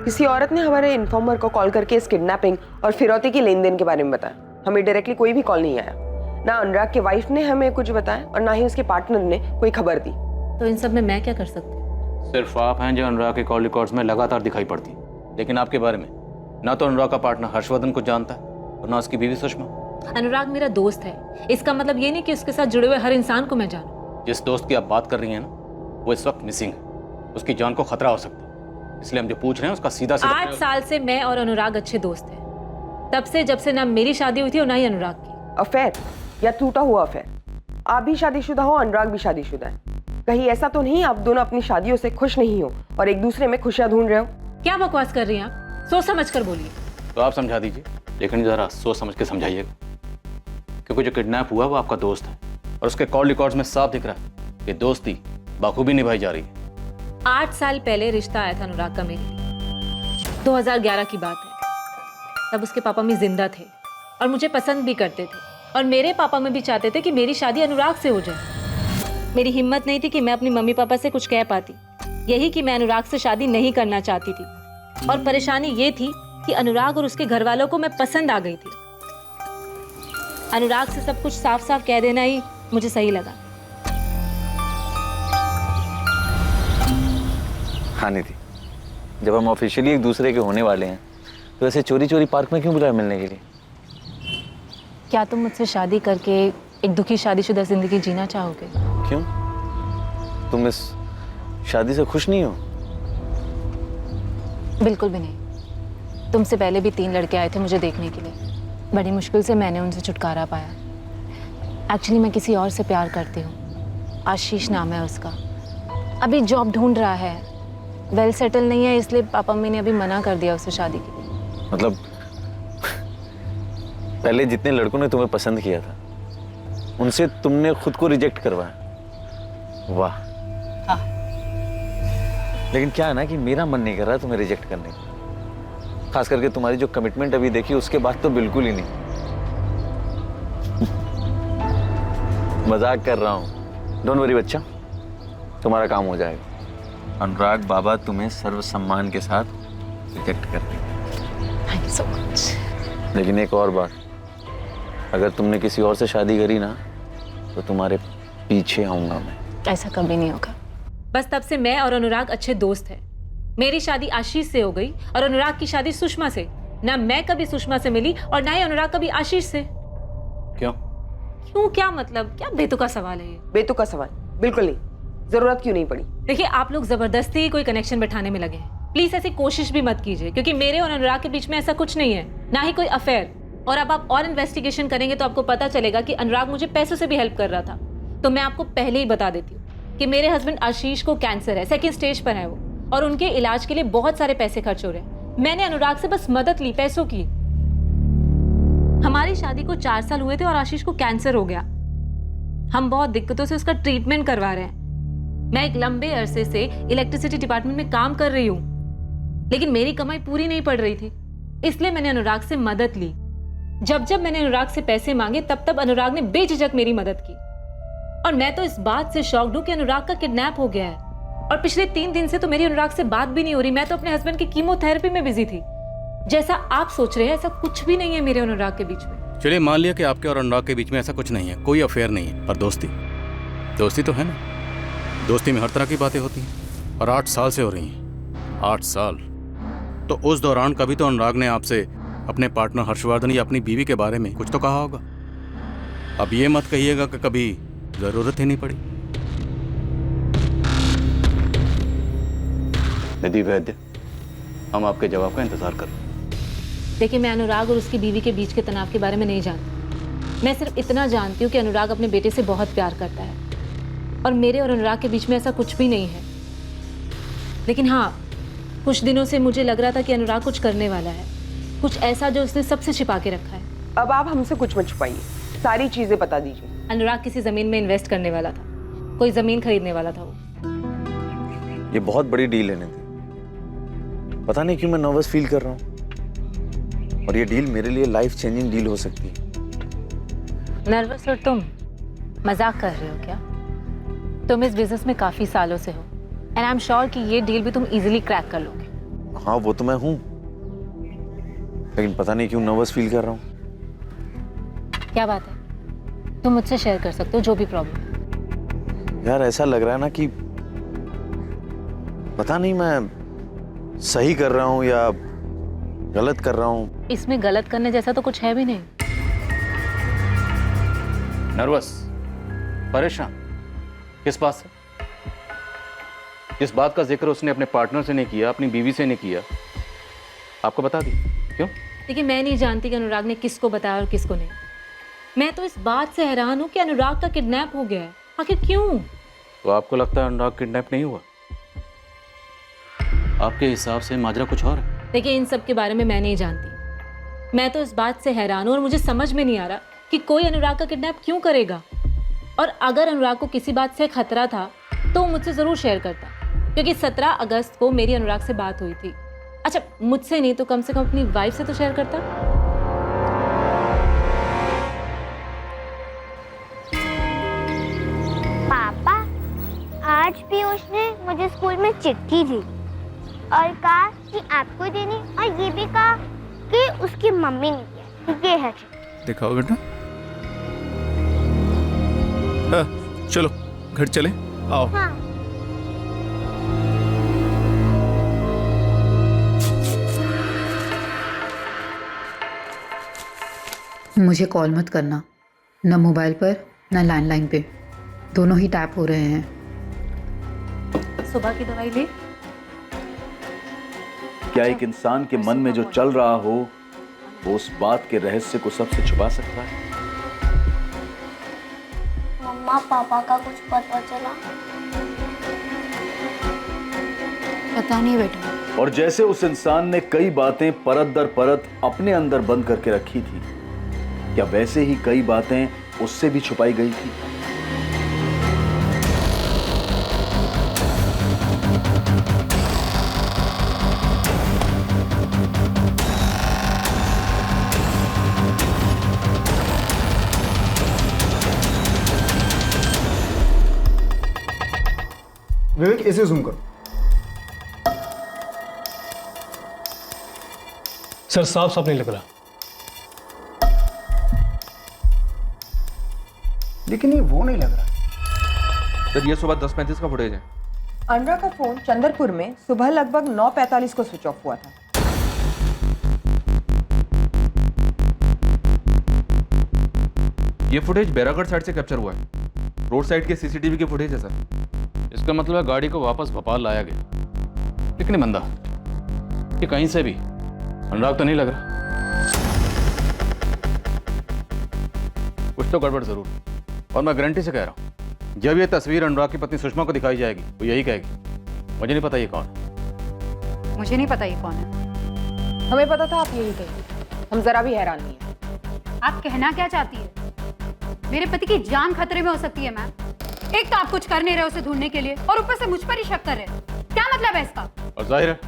किसी औरत ने हमारे इन्फॉर्मर को कॉल करके इस किडनैपिंग और फिरौती की लेन देन के बारे में बताया। हमें डायरेक्टली कोई भी कॉल नहीं आया। ना अनुराग के वाइफ ने हमें कुछ बताया और ना ही उसके पार्टनर ने कोई खबर दी। तो इन सब में मैं क्या कर सकती हूँ? सिर्फ आप हैं जो अनुराग के कॉल रिकॉर्ड्स में लगातार दिखाई पड़ती, लेकिन आपके बारे में ना तो अनुराग का पार्टनर हर्षवर्धन को जानता है और ना उसकी बीवी सुषमा। अनुराग मेरा दोस्त है, इसका मतलब ये नहीं कि उसके साथ जुड़े हुए हर इंसान को मैं जानूं। जिस दोस्त की आप बात कर रही हैं ना, वो इस वक्त मिसिंग है, उसकी जान को खतरा हो सकता है। इसलिए हम जो पूछ रहे हैं उसका सीधा 8 साल से मैं और अनुराग अच्छे दोस्त हैं, तब से जब से ना मेरी शादी हुई थी और ना ही अनुराग की। अफेयर या टूटा हुआ अफेयर? आप भी शादीशुदा हो, अनुराग भी शादीशुदा है। कहीं ऐसा तो नहीं आप दोनों अपनी शादियों से खुश नहीं हो और एक दूसरे में खुशियां ढूंढ रहे हो? क्या बकवास कर रही हैं आप? सोच समझ कर बोलिए। तो आप समझा दीजिए, लेकिन जरा सोच समझ के समझाइएगा, क्योंकि जो किडनैप हुआ वो आपका दोस्त है और उसके कॉल रिकॉर्ड्स में साफ दिख रहा है कि दोस्ती बाखूबी निभाई जा रही है। 8 साल पहले रिश्ता आया था अनुराग का मेरे लिए, 2011 की बात है। तब उसके पापा भी जिंदा थे और मुझे पसंद भी करते थे और मेरे पापा में भी चाहते थे कि मेरी शादी अनुराग से हो जाए। मेरी हिम्मत नहीं थी कि मैं अपनी मम्मी पापा से कुछ कह पाती, यही कि मैं अनुराग से शादी नहीं करना चाहती थी। और परेशानी ये थी कि अनुराग और उसके घर वालों को मैं पसंद आ गई थी। अनुराग से सब कुछ साफ साफ कह देना ही मुझे सही लगा। हाँ निधि, जब हम ऑफिशियली एक दूसरे के होने वाले हैं तो ऐसे चोरी चोरी पार्क में क्यों बुलाया मिलने के लिए? क्या तुम मुझसे शादी करके एक दुखी शादीशुदा जिंदगी जीना चाहोगे? क्यों? तुम इस शादी से खुश नहीं हो? बिल्कुल भी नहीं। तुमसे पहले भी 3 लड़के आए थे मुझे देखने के लिए, बड़ी मुश्किल से मैंने उनसे छुटकारा पाया। एक्चुअली मैं किसी और से प्यार करती हूँ, आशीष नाम है उसका। अभी जॉब ढूंढ रहा है, वेल सेटल नहीं है, इसलिए पापा मम्मी ने अभी मना कर दिया उसे शादी के लिए। मतलब पहले जितने लड़कों ने तुम्हें पसंद किया था उनसे तुमने खुद को रिजेक्ट करवाया? वाह। हाँ। लेकिन क्या है ना कि मेरा मन नहीं कर रहा तुम्हें रिजेक्ट करने का, खास करके तुम्हारी जो कमिटमेंट अभी देखी उसके बाद तो बिल्कुल ही नहीं। मजाक कर रहा हूँ, डोंट वरी बच्चा, तुम्हारा काम हो जाएगा। अनुराग बाबा तुम्हें सर्व सम्मान के साथ रिजेक्ट कर देंगे। Thank you so much. लेकिन एक और बात, अगर तुमने किसी और से शादी करी ना तो तुम्हारे पीछे आऊंगा मैं। ऐसा कभी नहीं होगा। बस तब से मैं और अनुराग अच्छे दोस्त हैं। मेरी शादी आशीष से हो गई और अनुराग की शादी सुषमा से। ना मैं कभी सुषमा से मिली और ना ही अनुराग कभी आशीष से। क्यों? क्यों क्या मतलब? क्या बेतुका सवाल है ये? बेतुका सवाल बिल्कुल नहीं, जरूरत क्यों नहीं पड़ी। देखिए, आप लोग जबरदस्ती कोई कनेक्शन बैठाने में लगे हैं। प्लीज ऐसी कोशिश भी मत कीजिए, क्योंकि मेरे और अनुराग के बीच में ऐसा कुछ नहीं है, ना ही कोई अफेयर। और अब आप और इन्वेस्टिगेशन करेंगे तो आपको पता चलेगा कि अनुराग मुझे पैसों से भी हेल्प कर रहा था। तो मैं आपको पहले ही बता देती हूँ कि मेरे हस्बैंड आशीष को कैंसर है, 2nd स्टेज पर है वो, और उनके इलाज के लिए बहुत सारे पैसे खर्च हो रहे हैं। मैंने अनुराग से बस मदद ली, पैसों की। हमारी शादी को 4 साल हुए थे और आशीष को कैंसर हो गया। हम बहुत दिक्कतों से उसका ट्रीटमेंट करवा रहे हैं। मैं एक लंबे अरसे से इलेक्ट्रिसिटी डिपार्टमेंट में काम कर रही हूँ, लेकिन मेरी कमाई पूरी नहीं पड़ रही थी, इसलिए मैंने अनुराग से मदद ली। जब जब मैंने अनुराग से पैसे मांगे तब तब अनुराग ने बेझिझक मेरी मदद की। और मैं तो इस बात से शॉक्ड हूँ कि अनुराग का किडनैप हो गया है। और पिछले 3 दिन से तो मेरी अनुराग से बात भी नहीं हो रही। मैं तो अपने हस्बैंड की कीमोथेरेपी में बिजी थी। जैसा आप सोच रहे हैं ऐसा कुछ भी नहीं है मेरे और अनुराग के बीच में। चलिए मान लिया कि आपके और अनुराग के बीच में ऐसा कुछ नहीं है, कोई अफेयर नहीं है, पर दोस्ती तो है ना। दोस्ती में हर तरह की बातें होती हैं और 8 साल से हो रही हैं। 8 साल तो उस दौरान कभी तो अनुराग ने आपसे अपने पार्टनर हर्षवर्धन या अपनी बीवी के बारे में कुछ तो कहा होगा। अब ये मत कहिएगा कि कभी जरूरत ही नहीं पड़ी। निधि वैद्य, हम आपके जवाब का इंतजार कर रहे हैं। देखिए, मैं अनुराग और उसकी बीवी के बीच के तनाव के बारे में नहीं जानती। मैं सिर्फ इतना जानती हूँ कि अनुराग अपने बेटे से बहुत प्यार करता है और मेरे और अनुराग के बीच में ऐसा कुछ भी नहीं है। लेकिन हाँ, कुछ दिनों से मुझे लग रहा था कि अनुराग कुछ करने वाला है, कुछ ऐसा जो उसने सबसे छिपा के रखा है। अब आप हमसे कुछ मत छुपाइए, सारी चीजें बता दीजिए। अनुराग किसी जमीन में इन्वेस्ट करने वाला था, कोई जमीन खरीदने वाला था वो। ये बहुत बड़ी डील है निधि। पता नहीं क्यों मैं नर्वस फील कर रहा हूँ, और ये डील मेरे लिए लाइफ चेंजिंग डील हो सकती है। नर्वस और तुम मजाक कर रहे हो क्या? तुम इस बिजनेस में काफी सालों से हो एंड आई एम श्योर कि ये डील भी तुम इजीली क्रैक कर लोगे। हाँ वो तो मैं हूँ, लेकिन पता नहीं क्यों नर्वस फील कर रहा हूँ। क्या बात है? तुम मुझसे शेयर कर सकते हो जो भी प्रॉब्लम है। यार ऐसा लग रहा है ना कि पता नहीं मैं सही कर रहा हूँ या गलत कर रहा हूँ। इसमें गलत करने जैसा तो कुछ है भी नहीं। नर्वस, परेशान किस बात से? जिस बात का जिक्र उसने अपने पार्टनर से नहीं किया, अपनी बीवी से नहीं किया, आपको बता दी क्यों? देखिए, मैं नहीं जानती कि अनुराग ने किसको बताया और किसको नहीं। मैं तो इस बात से हैरान हूँ कि अनुराग का किडनैप हो गया है। आखिर क्यों? तो आपको लगता है अनुराग किडनैप नहीं हुआ? आपके हिसाब से माजरा कुछ और है। देखिए, इन सब के बारे में मैं नहीं जानती। मैं तो इस बात से हैरान हूँ और मुझे समझ में नहीं आ रहा कि कोई अनुराग का किडनैप क्यों करेगा। और अगर अनुराग को किसी बात से खतरा था तो वो मुझसे ज़रूर शेयर करता, क्योंकि 17 अगस्त को मेरी अनुराग से बात हुई थी। अच्छा, मुझसे नहीं तो कम से कम अपनी वाइफ से तो शेयर करता। पापा, आज भी उसने मुझे स्कूल में चिट्ठी दी और कहा कि आपको देनी, और ये भी कहा कि उसकी मम्मी ने दिया। ये है। दिखाओ बेटा। चलो घर चले, आओ। हाँ। मुझे कॉल मत करना, न मोबाइल पर न लैंडलाइन पे, दोनों ही टैप हो रहे हैं। सुबह की दवाई ले। क्या एक इंसान के मन में जो चल रहा हो वो उस बात के रहस्य को सबसे छुपा सकता है? मम्मा, पापा का कुछ पता चला? पता नहीं बेटा। और जैसे उस इंसान ने कई बातें परत दर परत अपने अंदर बंद करके रखी थी, क्या वैसे ही कई बातें उससे भी छुपाई गई थी? विवेक, इसे जूम करो। सर साफ साफ नहीं लग रहा। लेकिन ये वो नहीं लग रहा। सर ये सुबह 10:35 का फुटेज है। अनुराग का फोन चंदरपुर में सुबह लगभग 9:45 को स्विच ऑफ हुआ था। ये फुटेज बैरागढ़ साइड से कैप्चर हुआ है। रोड साइड के सीसीटीवी की फुटेज है सर। इसका मतलब है गाड़ी को वापस भोपाल लाया गया, लेकिन बंदा ये कहीं से भी अनुराग तो नहीं लग रहा। कुछ तो गड़बड़ जरूर, और मैं गारंटी से कह रहा हूं, जब ये तस्वीर अनुराग की पत्नी सुषमा को दिखाई जाएगी वो यही कहेगी, मुझे नहीं पता ये कौन है। मुझे नहीं पता ये कौन है। हमें पता था आप यही कहेंगे, हम जरा भी हैरान नहीं है। आप कहना क्या चाहती है? मेरे पति की जान खतरे में हो सकती है मैम। एक तो आप कुछ कर नहीं रहे उसे ढूंढने के लिए, और ऊपर से मुझ पर ही शक कर रहे हैं। क्या मतलब है इसका? और जाहिर है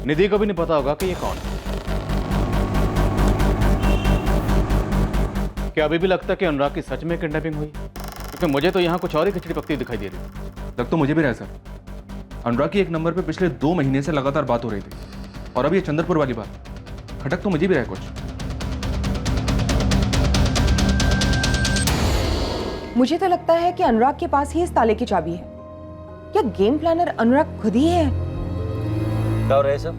निधि को भी नहीं पता होगा कि ये कौन है। क्या अभी भी लगता है कि अनुराग की सच में किडनैपिंग हुई? क्योंकि मुझे तो यहाँ कुछ और ही खिचड़ी पकती दिखाई दे रही है। लग तो मुझे भी रहा है सर। अनुराग की एक नंबर पे पिछले 2 महीने से लगातार बात हो रही थी, और अब ये चंद्रपुर वाली बात, खटक तो मुझे भी रहा है कुछ। मुझे तो लगता है कि अनुराग के पास ही इस ताले की चाबी है। क्या गेम प्लानर अनुराग खुद ही है? क्या हो रहा है सब?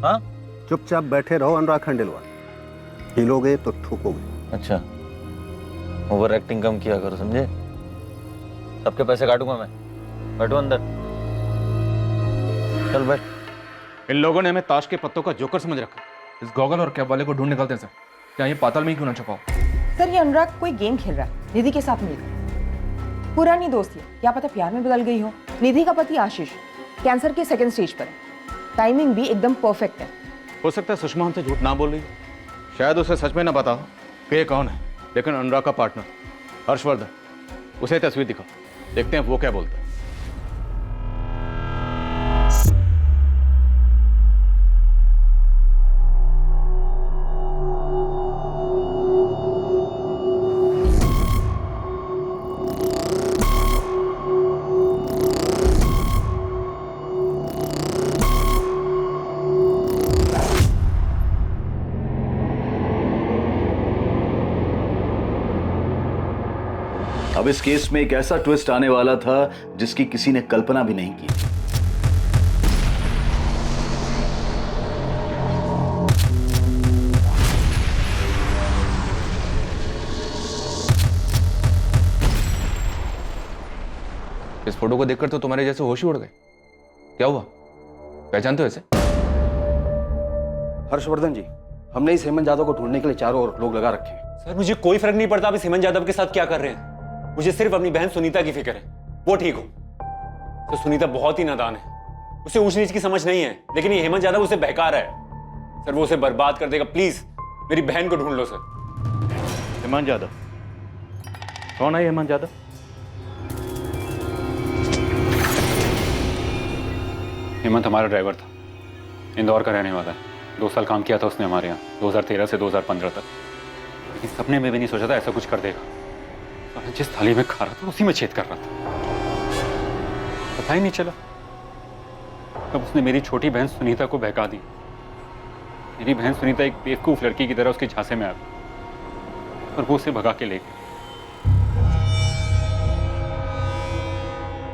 हाँ, चुपचाप बैठे रहो अनुराग खंडेलवाल, हिलोगे तो ठोकोगे। अच्छा, ओवर एक्टिंग कम किया करो, समझे? सबके पैसे काटूंगा मैं। बैठो अंदर, चल बैठ। इन लोगों ने हमें ताश के पत्तों का जोकर समझ रखा। इस गॉगल और कैप वाले को ढूंढ निकलते हैं सर। क्या ये पाताल में ही क्यों ना छुपाओ? सर, ये अनुराग कोई गेम खेल रहा है निधि के साथ मिलकर। पुरानी दोस्ती है, क्या पता प्यार में बदल गई हो। निधि का पति आशीष कैंसर के 2nd स्टेज पर है। टाइमिंग भी एकदम परफेक्ट है। हो सकता है सुषमा हमसे झूठ ना बोल रही हो, शायद उसे सच में ना पता हो कि ये कौन है। लेकिन अनुराग का पार्टनर हर्षवर्धन, उसे तस्वीर दिखाओ, देखते हैं वो क्या बोलता है। अब इस केस में एक ऐसा ट्विस्ट आने वाला था जिसकी किसी ने कल्पना भी नहीं की। इस फोटो को देखकर तो तुम्हारे जैसे होश ही उड़ गए। क्या हुआ, पहचानते हो इसे? हर्षवर्धन जी, हमने इस हेमंत यादव को ढूंढने के लिए चारों ओर लोग लगा रखे हैं। सर मुझे कोई फर्क नहीं पड़ता आप इस हेमंत यादव के साथ क्या कर रहे हैं। मुझे सिर्फ अपनी बहन सुनीता की फिक्र है, वो ठीक हो। तो सुनीता बहुत ही नादान है, उसे ऊंच नीच की समझ नहीं है, लेकिन ये हेमंत यादव उसे बहका रहा है। सर वो उसे बर्बाद कर देगा। प्लीज मेरी बहन को ढूंढ लो सर। हेमंत यादव कौन है? हेमंत यादव हेमंत हमारा ड्राइवर था, इंदौर का रहने वाला है। 2 साल काम किया था उसने हमारे यहाँ, 2013 से 2015 तक। लेकिन सपने में भी नहीं सोचा था ऐसा कुछ कर देगा। और जिस थाली में खा रहा था उसी में छेद कर रहा था, पता ही नहीं चला। तब उसने मेरी छोटी बहन सुनीता को बहका दी। मेरी बहन सुनीता एक बेवकूफ लड़की की तरह उसके झांसे में आ गई और वो उसे भगा के ले गई।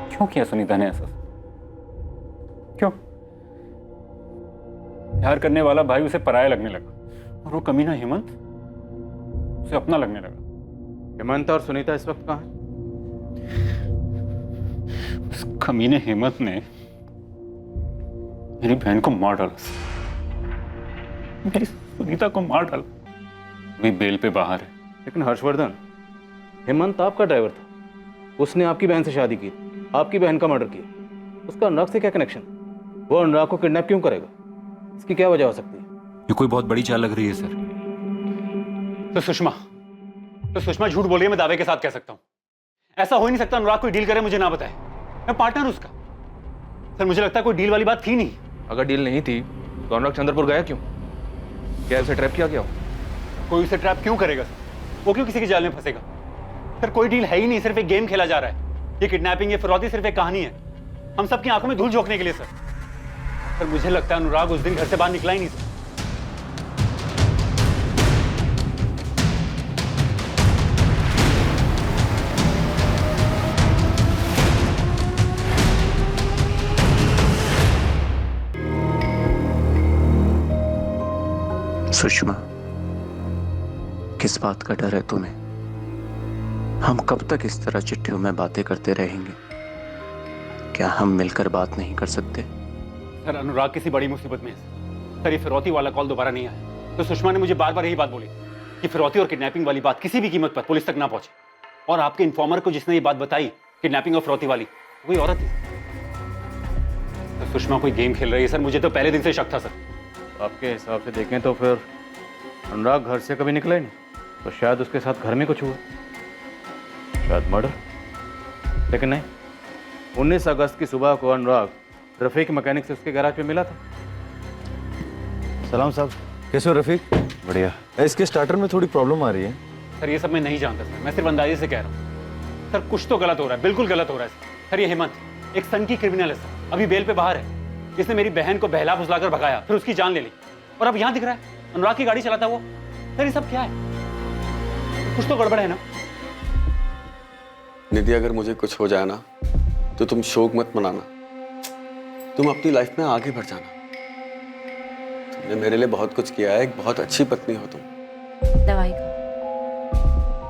क्यों किया सुनीता ने ऐसा? क्यों? प्यार करने वाला भाई उसे पराया लगने लगा और वो कमीना हेमंत उसे अपना लगने लगा। हेमंत और सुनीता इस वक्त कहाँ हैं? उस कमीने हेमंत ने मेरी बहन को मार डाला, मेरी सुनीता को मार डाला। अभी बेल पे बाहर है। लेकिन हर्षवर्धन, हेमंत आपका ड्राइवर था, उसने आपकी बहन से शादी की, आपकी बहन का मर्डर किया। उसका अनुराग से क्या कनेक्शन? वो अनुराग को किडनैप क्यों करेगा? इसकी क्या वजह हो सकती है? ये कोई बहुत बड़ी चाल लग रही है सर। तो सुषमा झूठ बोल रही है, मैं दावे के साथ कह सकता हूं। ऐसा हो ही नहीं सकता अनुराग कोई डील करे मुझे ना बताए। मैं पार्टनर हूं उसका। सर मुझे लगता है कोई डील वाली बात थी नहीं। अगर डील नहीं थी तो अनुराग चंद्रपुर गया क्यों? क्या उसे ट्रैप किया गया? कोई उसे ट्रैप क्यों करेगा सर? वो क्यों किसी के जाल में फंसेगा? सर कोई डील है ही नहीं, सिर्फ एक गेम खेला जा रहा है। ये किडनैपिंग, ये फिरौती सिर्फ एक कहानी है, हम सबकी आंखों में धूल झोंकने के लिए। सर मुझे लगता है अनुराग उस दिन घर से बाहर निकला ही नहीं सर। सुषमा, किस बात का डर है तुम्हें? हम कब तक इस तरह चिट्ठियों में बातें करते रहेंगे? क्या हम मिलकर बात नहीं कर सकते? सर अनुराग किसी बड़ी मुसीबत में है सर। ये फिरौती वाला कॉल दोबारा नहीं आया तो सुषमा ने मुझे बार बार यही बात बोली कि फिरौती और किडनैपिंग वाली बात किसी भी कीमत पर पुलिस तक ना पहुंचे। और आपके इन्फॉर्मर को जिसने ये बात बताई किडनैपिंग और फिरौती वाली, वही औरत थी। तो सुषमा कोई गेम खेल रही है सर, मुझे तो पहले दिन से शक था सर। आपके हिसाब से देखें तो फिर अनुराग घर से कभी निकला ही नहीं, तो शायद उसके साथ घर में कुछ हुआ, शायद मर्डर। लेकिन नहीं, 19 अगस्त की सुबह को अनुराग रफीक मैकेनिक से उसके गैराज पे मिला था। सलाम साहब, कैसे हो रफीक? बढ़िया। इसके स्टार्टर में थोड़ी प्रॉब्लम आ रही है। सर ये सब मैं नहीं जानता सर, मैं सिर्फ अंदाजे से कह रहा हूँ। सर कुछ तो गलत हो रहा है, बिल्कुल गलत हो रहा है सर। ये हेमंत एक सन की क्रिमिनल है सर, अभी बेल पे बाहर है। इसने मेरी बहन को बहला फुसलाकर भगाया, फिर उसकी जान ले ली, और अब यहाँ दिख रहा है अनुराग की गाड़ी चलाता वो। सर ये सब क्या है? कुछ तो गड़बड़ है ना। निधि, अगर मुझे कुछ हो जाए ना तो तुम शोक मत मनाना, तुम अपनी लाइफ में आगे बढ़ जाना। तुमने मेरे लिए बहुत कुछ किया है, एक बहुत अच्छी पत्नी हो तुम। दवाई खाओ।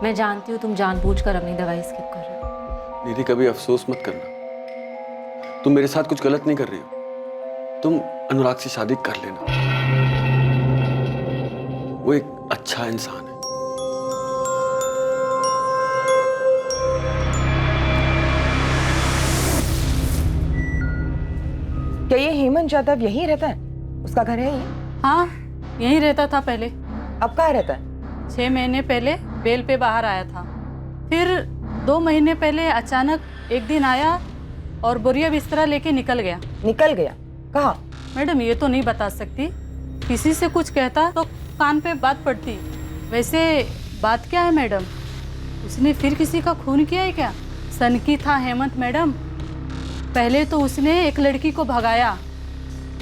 मैं जानती हूँ तुम जानबूझकर अपनी दवाई स्किप कर रहे हो। निधि, कभी अफसोस मत करना, तुम मेरे साथ कुछ गलत नहीं कर रही हो। तुम अनुराग से शादी कर लेना, वो एक अच्छा इंसान है। क्या ये हेमंत यादव यहीं रहता है? उसका घर है ये? हाँ, यहीं रहता था पहले। अब कहाँ रहता है? 6 महीने पहले बेल पे बाहर आया था, फिर 2 महीने पहले अचानक एक दिन आया और बोरिया बिस्तरा लेके निकल गया। निकल गया? कहाँ? मैडम ये तो नहीं बता सकती, किसी से कुछ कहता तो कान पे बात पड़ती। वैसे बात क्या है मैडम, उसने फिर किसी का खून किया है क्या? सनकी था हेमंत मैडम। पहले तो उसने एक लड़की को भगाया,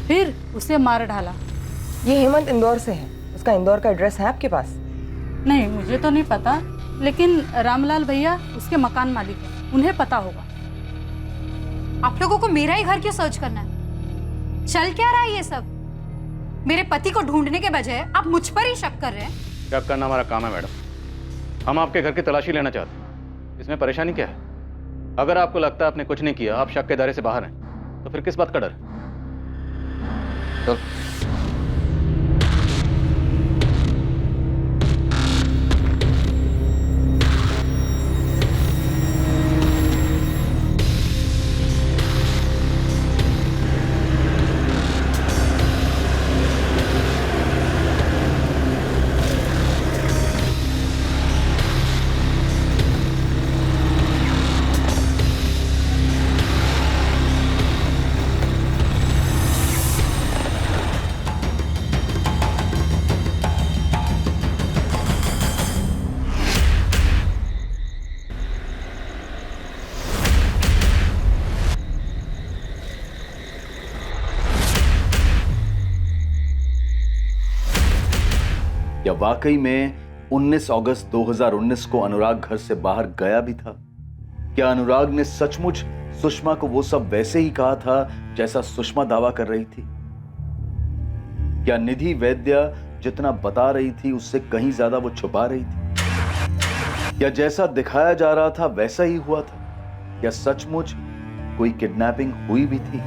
फिर उसे मार डाला। ये हेमंत इंदौर से है, उसका इंदौर का एड्रेस है आपके पास? नहीं, मुझे तो नहीं पता, लेकिन रामलाल भैया उसके मकान मालिक हैं, उन्हें पता होगा। आप लोगों को मेरा ही घर क्यों सर्च करना है? चल क्या रहा है ये सब? मेरे पति को ढूंढने के बजाय आप मुझ पर ही शक कर रहे हैं। शक करना हमारा काम है मैडम, हम आपके घर की तलाशी लेना चाहते हैं। इसमें परेशानी क्या है? अगर आपको लगता है आपने कुछ नहीं किया, आप शक के दायरे से बाहर हैं, तो फिर किस बात का डर है? चलो। या वाकई में 19 अगस्त 2019 को अनुराग घर से बाहर गया भी था? क्या अनुराग ने सचमुच सुषमा को वो सब वैसे ही कहा था जैसा सुषमा दावा कर रही थी? क्या निधि वैद्य जितना बता रही थी उससे कहीं ज्यादा वो छुपा रही थी? क्या जैसा दिखाया जा रहा था वैसा ही हुआ था? क्या सचमुच कोई किडनैपिंग हुई भी थी?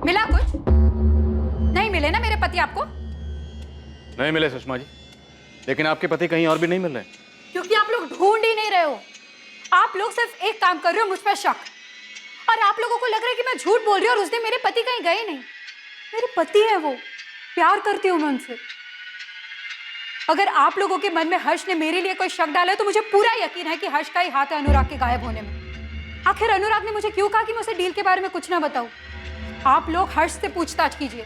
मिला कुछ? नहीं मिले ना मेरे पति आपको? नहीं मिले सुषमा जी, लेकिन आपके पति कहीं और भी नहीं मिल रहे। क्योंकि आप लोग ढूंढ ही नहीं रहे हो। आप लोग सिर्फ एक काम कर रहे हो, मुझ पर शक। और आप लोगों को लग रहा है कि मैं झूठ बोल रही हूँ और उस दिन मेरे पति कहीं गए नहीं। मेरे पति है वो, प्यार करती हूँ मैं उनसे। अगर आप लोगों के मन में हर्ष ने मेरे लिए कोई शक डाला है तो मुझे पूरा यकीन है कि हर्ष का ही हाथ है अनुराग के गायब होने में। आखिर अनुराग ने मुझे क्यों कहा कि मैं उसे डील के बारे में कुछ ना बताऊं? आप लोग हर्ष से पूछताछ कीजिए,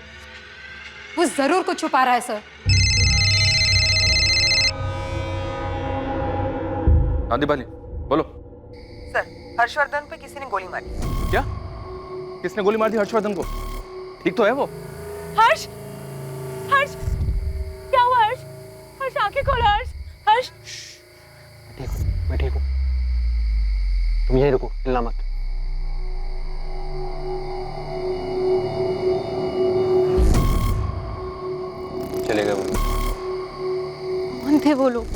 वो जरूर कुछ छुपा रहा है सर। हाँ दीपाली बोलो। सर, हर्षवर्धन पे किसी ने गोली मारी। क्या? किसने गोली मार दी हर्षवर्धन को? ठीक तो है वो? हर्ष, हर्ष, क्या हुआ हर्ष? हर्ष आंखें खोलो हर्ष। हर्ष मैं ठीक हूँ। तुम यहीं रुको, हिलना मत। चले गए वो। कौन थे वो लोग?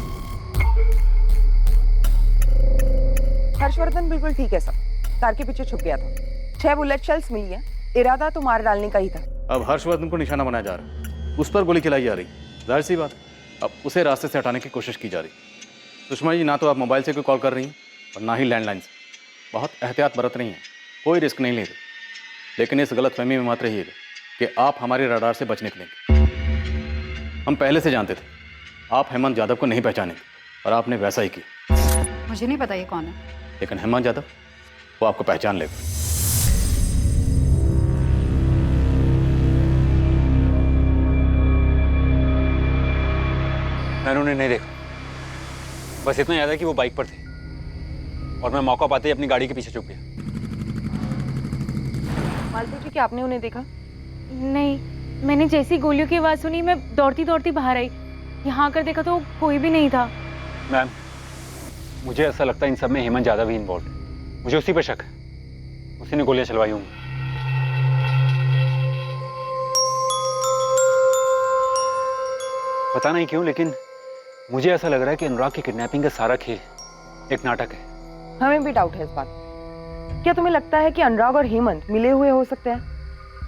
हर्षवर्धन बिल्कुल ठीक है सब, कार के पीछे छुप गया था। 6 बुलेट शेल्स मिली है, इरादा तो मार डालने का ही था। अब हर्षवर्धन को निशाना बनाया जा रहा है, उस पर गोली चलाई जा रही। जाहिर सी बात, अब उसे रास्ते से हटाने की कोशिश की जा रही। सुषमा जी, ना तो आप मोबाइल से कोई कॉल कर रही हैं और ना ही लैंडलाइन से। बहुत एहतियात बरत रही हैं, कोई रिस्क नहीं ले रही। लेकिन इस गलतफहमी में मत रहिएगा कि आप हमारे रडार से बच निकलेंगे। हम पहले से जानते थे आप हेमंत यादव को नहीं पहचानेंगे, और आपने वैसा ही किया। मुझे नहीं पता ये कौन है। लेकिन हेमंत यादव वो आपको पहचान लेगा। मैंने उन्हें नहीं देखा, बस इतना याद है कि वो बाइक पर थे और मैं मौका पाते ही अपनी गाड़ी के पीछे छुप गया। मालती जी, क्या आपने उन्हें देखा? नहीं, मैंने जैसी गोलियों की आवाज़ सुनी मैं दौड़ती दौड़ती बाहर आई। यहाँ आकर देखा तो कोई भी नहीं था। मैम, मुझे ऐसा लगता है इन सब में हेमंत यादव ही इन्वॉल्व है। मुझे उसी पर शक है, उसी ने गोलियां चलवाई होंगी। पता नहीं क्यों, लेकिन मुझे ऐसा लग रहा है कि अनुराग की किडनैपिंग का सारा खेल एक नाटक है। हमें भी डाउट है इस बात। क्या तुम्हें लगता है कि अनुराग और हेमंत मिले हुए हो सकते हैं?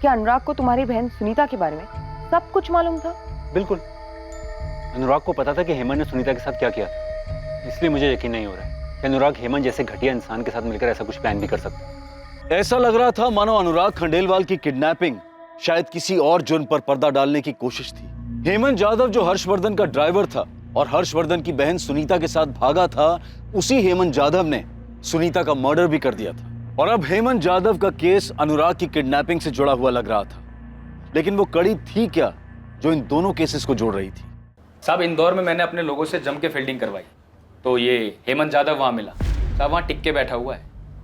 क्या अनुराग को तुम्हारी बहन सुनीता के बारे में सब कुछ मालूम था? बिल्कुल, अनुराग को पता था कि हेमंत ने सुनीता के साथ क्या किया था। इसलिए मुझे यकीन नहीं हो रहा है कि अनुराग हेमंत जैसे घटिया इंसान के साथ मिलकर ऐसा कुछ प्लान भी कर सकता है। ऐसा लग रहा था मानो अनुराग खंडेलवाल की किडनैपिंग शायद किसी और जुर्म पर पर्दा डालने की कोशिश थी। हेमंत यादव जो हर्षवर्धन का ड्राइवर था और हर्षवर्धन की बहन सुनीता के साथ भागा था, उसी हेमंत यादव ने सुनीता का मर्डर भी कर दिया था। और अब हेमंत यादव का केस अनुराग की किडनैपिंग से जुड़ा हुआ लग रहा था। लेकिन वो कड़ी थी क्या जो इन दोनों केसेस को जोड़ रही थी? साहब, इंदौर में मैंने अपने लोगों से जम के फील्डिंग करवाई, तो ये हेमंत यादव वहाँ मिला। साहब, वहाँ टिक के बैठा हुआ है,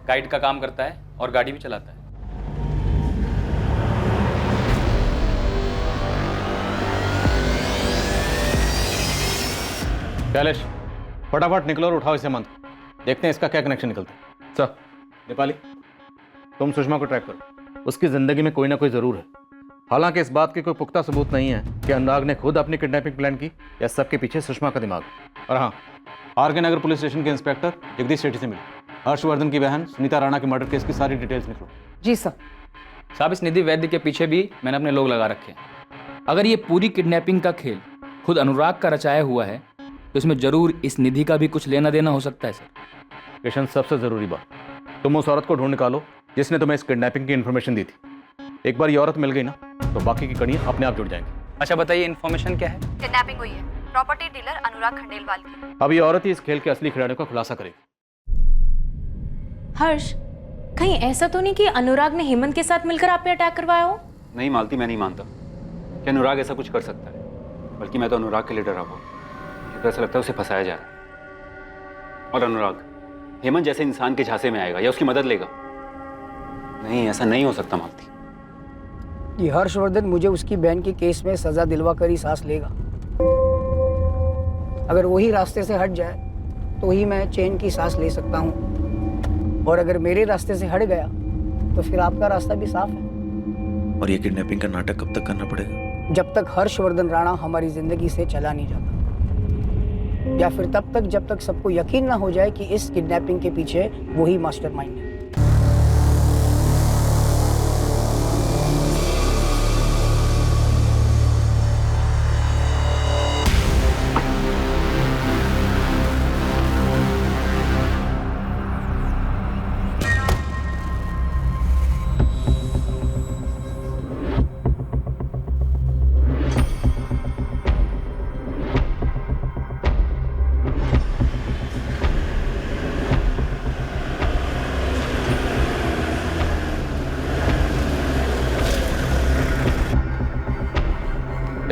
गाइड का काम करता है और गाड़ी भी चलाता है। कैलेश, फटाफट निकलो और उठाओ इसे हेमंत को। देखते हैं इसका क्या कनेक्शन निकलता है। सर, नेपाली, तुम सुषमा को ट्रैक करो। उसकी जिंदगी में कोई ना कोई जरूर है। हालांकि इस बात के कोई पुख्ता सबूत नहीं है कि अनुराग ने खुद अपनी किडनैपिंग प्लान की या सबके पीछे सुषमा का दिमाग। और हाँ, आर के नगर पुलिस स्टेशन के इंस्पेक्टर जगदीश सेठी से मिले। हर्षवर्धन की बहन सुनीता राणा के मर्डर केस की सारी डिटेल्स निकलो। जी सर। साहब, इस निधि वैद्य के पीछे भी मैंने अपने लोग लगा रखे हैं। अगर ये पूरी किडनैपिंग का खेल खुद अनुराग का रचाया हुआ है तो इसमें जरूर इस निधि का भी कुछ लेना देना हो सकता है। सर, किशन, सबसे जरूरी बात, तुम उस औरत को ढूंढ निकालो जिसने तुम्हें इस किडनैपिंग की इन्फॉर्मेशन दी थी। एक बार ये औरत मिल गई ना तो बाकी की कड़ियां अपने आप जुड़ जाएंगी। अच्छा बताइए, इन्फॉर्मेशन क्या है? किडनैपिंग हुई है प्रॉपर्टी डीलर अनुराग खंडेलवाल की। अब ये औरत ही इस खेल के असली खिलाड़ियों का खुलासा करेगी। हर्ष, कहीं ऐसा तो नहीं कि अनुराग ने हेमंत के साथ मिलकर आप पे अटैक करवाया हो? नहीं मालती, मैं नहीं मानता कि अनुराग ऐसा कुछ कर सकता है। बल्कि मैं तो अनुराग के लिए डरा हुआ। मुझे तो ऐसा लगता है उसे फंसाया जा रहा है। और अनुराग हेमंत जैसे इंसान के झांसे में आएगा या उसकी मदद लेगा? नहीं, ऐसा नहीं हो सकता मालती। कि हर्षवर्धन मुझे उसकी बहन के केस में सजा दिलवा कर ही सांस लेगा। अगर वही रास्ते से हट जाए तो ही मैं चैन की सांस ले सकता हूँ, और अगर मेरे रास्ते से हट गया तो फिर आपका रास्ता भी साफ है। और ये किडनैपिंग का नाटक कब तक करना पड़ेगा? जब तक हर्षवर्धन राणा हमारी जिंदगी से चला नहीं जाता, या फिर तब तक जब तक सबको यकीन ना हो जाए कि इस किडनैपिंग के पीछे वही मास्टरमाइंड है।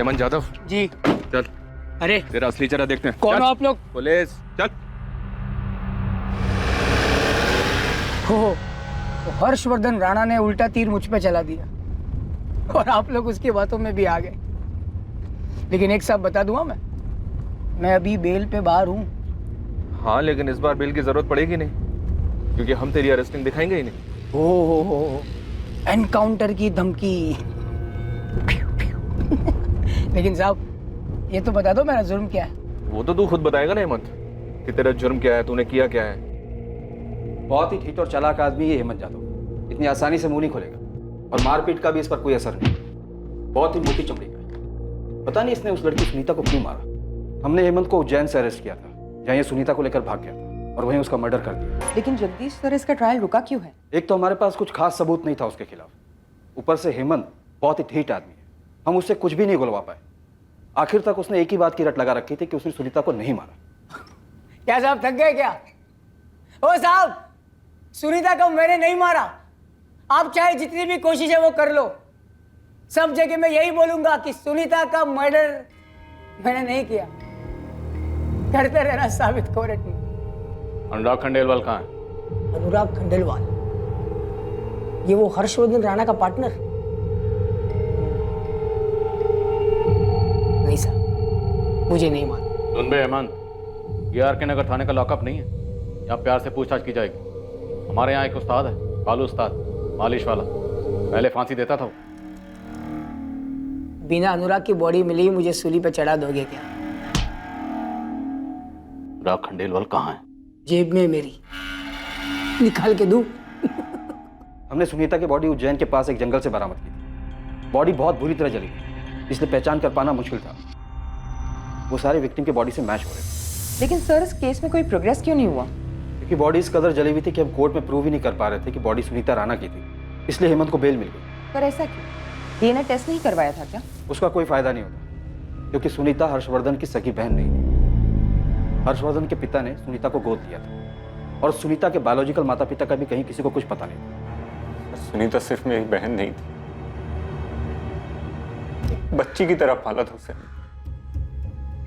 हेमंत यादव जी। चल, अरे तेरा असली चेहरा देखते हैं। कौन चल, हो आप लोग? पुलिस, चल। हो, तो हर्षवर्धन राणा ने उल्टा तीर मुझ पे चला दिया और आप लोग उसकी बातों में भी आ गए। लेकिन एक साथ बता दूंगा, मैं मैं अभी बेल पे बाहर हूँ। हाँ, लेकिन इस बार बेल की जरूरत पड़ेगी नहीं, क्योंकि हम तेरी अरेस्टिंग दिखाएंगे ही नहीं। हो एनकाउंटर की धमकी। लेकिन साहब ये तो बता दो मेरा जुर्म क्या है। वो तो तू खुद बताएगा ना हेमंत, कि तेरा जुर्म क्या है, तूने किया क्या है। बहुत ही ठीक और चालाक आदमी है हेमंत जादव, इतनी आसानी से मुंह नहीं खोलेगा, और मारपीट का भी इस पर कोई असर नहीं। बहुत ही मोटी चमड़ी का है। पता नहीं इसने उस लड़की सुनीता को क्यों मारा। हमने हेमंत को उज्जैन से अरेस्ट किया था, जहाँ ये सुनीता को लेकर भाग गया था, और वहीं उसका मर्डर कर दिया। लेकिन जगदीश सर, इसका ट्रायल रुका क्यों है? एक तो हमारे पास कुछ खास सबूत नहीं था उसके खिलाफ, ऊपर से हेमंत बहुत ही ढीठ आदमी है, हम उससे कुछ भी नहीं गुलवा पाए। आखिर तक उसने एक ही बात की रट लगा रखी थी कि उसने सुनीता को नहीं मारा। क्या साहब थक गए क्या? ओ साहब, सुनीता को मैंने नहीं मारा। आप चाहे जितनी भी कोशिश है वो कर लो, सब जगह मैं यही बोलूंगा कि सुनीता का मर्डर मैंने नहीं किया। करते रहना साबित कोर्ट में। अनुराग खंडेलवाल कहाँ है? अनुराग खंडेलवाल, ये वो हर्षवर्धन राणा का पार्टनर? नहीं साहब, मुझे नहीं मालूम। सुन बे हेमंत, ये आर के नगर थाने का लॉकअप नहीं है, यहाँ प्यार से पूछताछ की जाएगी। हमारे यहाँ एक उस्ताद है, कालू उस्ताद, मालिश वाला, पहले फांसी देता था वो। बिना अनुराग की बॉडी मिली मुझे सूली पे चढ़ा दोगे क्या? अनुराग खंडेलवाल कहाँ है? जेब में मेरी, निकाल के दूं? हमने सुनीता की बॉडी उज्जैन के पास एक जंगल से बरामद की थी। बॉडी बहुत बुरी तरह जली थी, इसलिए पहचान कर पाना मुश्किल था। वो सारे विक्टिम की बॉडी से मैच हो रहे थे। लेकिन सर, इस केस में कोई प्रोग्रेस क्यों नहीं हुआ? क्योंकि बॉडी इस कदर जली हुई थी कि हम कोर्ट में प्रूव ही नहीं कर पा रहे थे कि बॉडी सुनीता राणा की थी, इसलिए हेमंत को बेल मिल गई। पर ऐसा क्यों? डीएनए टेस्ट नहीं करवाया था क्या? उसका कोई फायदा नहीं होता, क्योंकि सुनीता हर्षवर्धन की सगी बहन नहीं थी। हर्षवर्धन के पिता ने सुनीता को गोद लिया था, और सुनीता के बायोलॉजिकल माता पिता का भी कहीं किसी को कुछ पता नहीं था। सुनीता सिर्फ मेरी बहन नहीं थी, एक बच्ची की तरह पाला था उसे।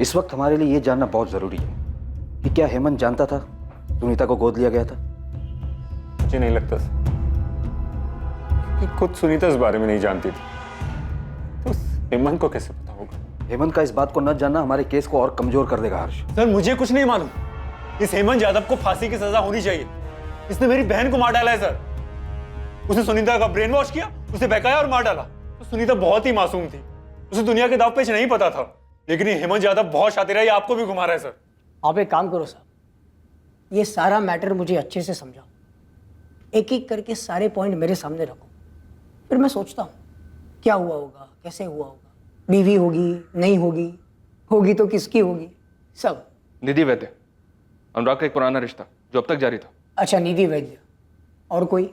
इस वक्त हमारे लिए ये जानना बहुत जरूरी है कि क्या हेमंत जानता था सुनीता को गोद लिया गया था? मुझे नहीं लगता कि खुद सुनीता इस बारे में नहीं जानती थी, तो हेमंत को कैसे पता होगा? हेमंत का इस बात को न जानना हमारे केस को और कमजोर कर देगा हर्ष। सर मुझे कुछ नहीं मालूम। इस हेमंत यादव को फांसी की सजा होनी चाहिए। इसने मेरी बहन को मार डाला है सर। उसने सुनीता का ब्रेन वॉश किया, उसे बहकाया और मार डाला। तो सुनीता बहुत ही मासूम थी, उसे दुनिया के दाव पेच नहीं पता था। लेकिन ये हेमंत यादव बहुत शातिर है, ये आपको भी घुमा रहा है सर। आप एक काम करो साहब, ये सारा मैटर मुझे अच्छे से समझाओ, एक एक करके सारे पॉइंट मेरे सामने रखो, फिर मैं सोचता हूँ क्या हुआ होगा, कैसे हुआ होगा, बीवी होगी नहीं होगी, होगी तो किसकी होगी, सब। निधि वैद्य, अनुराग का एक पुराना रिश्ता जो अब तक जारी था। अच्छा, निधि वैद्य। और कोई?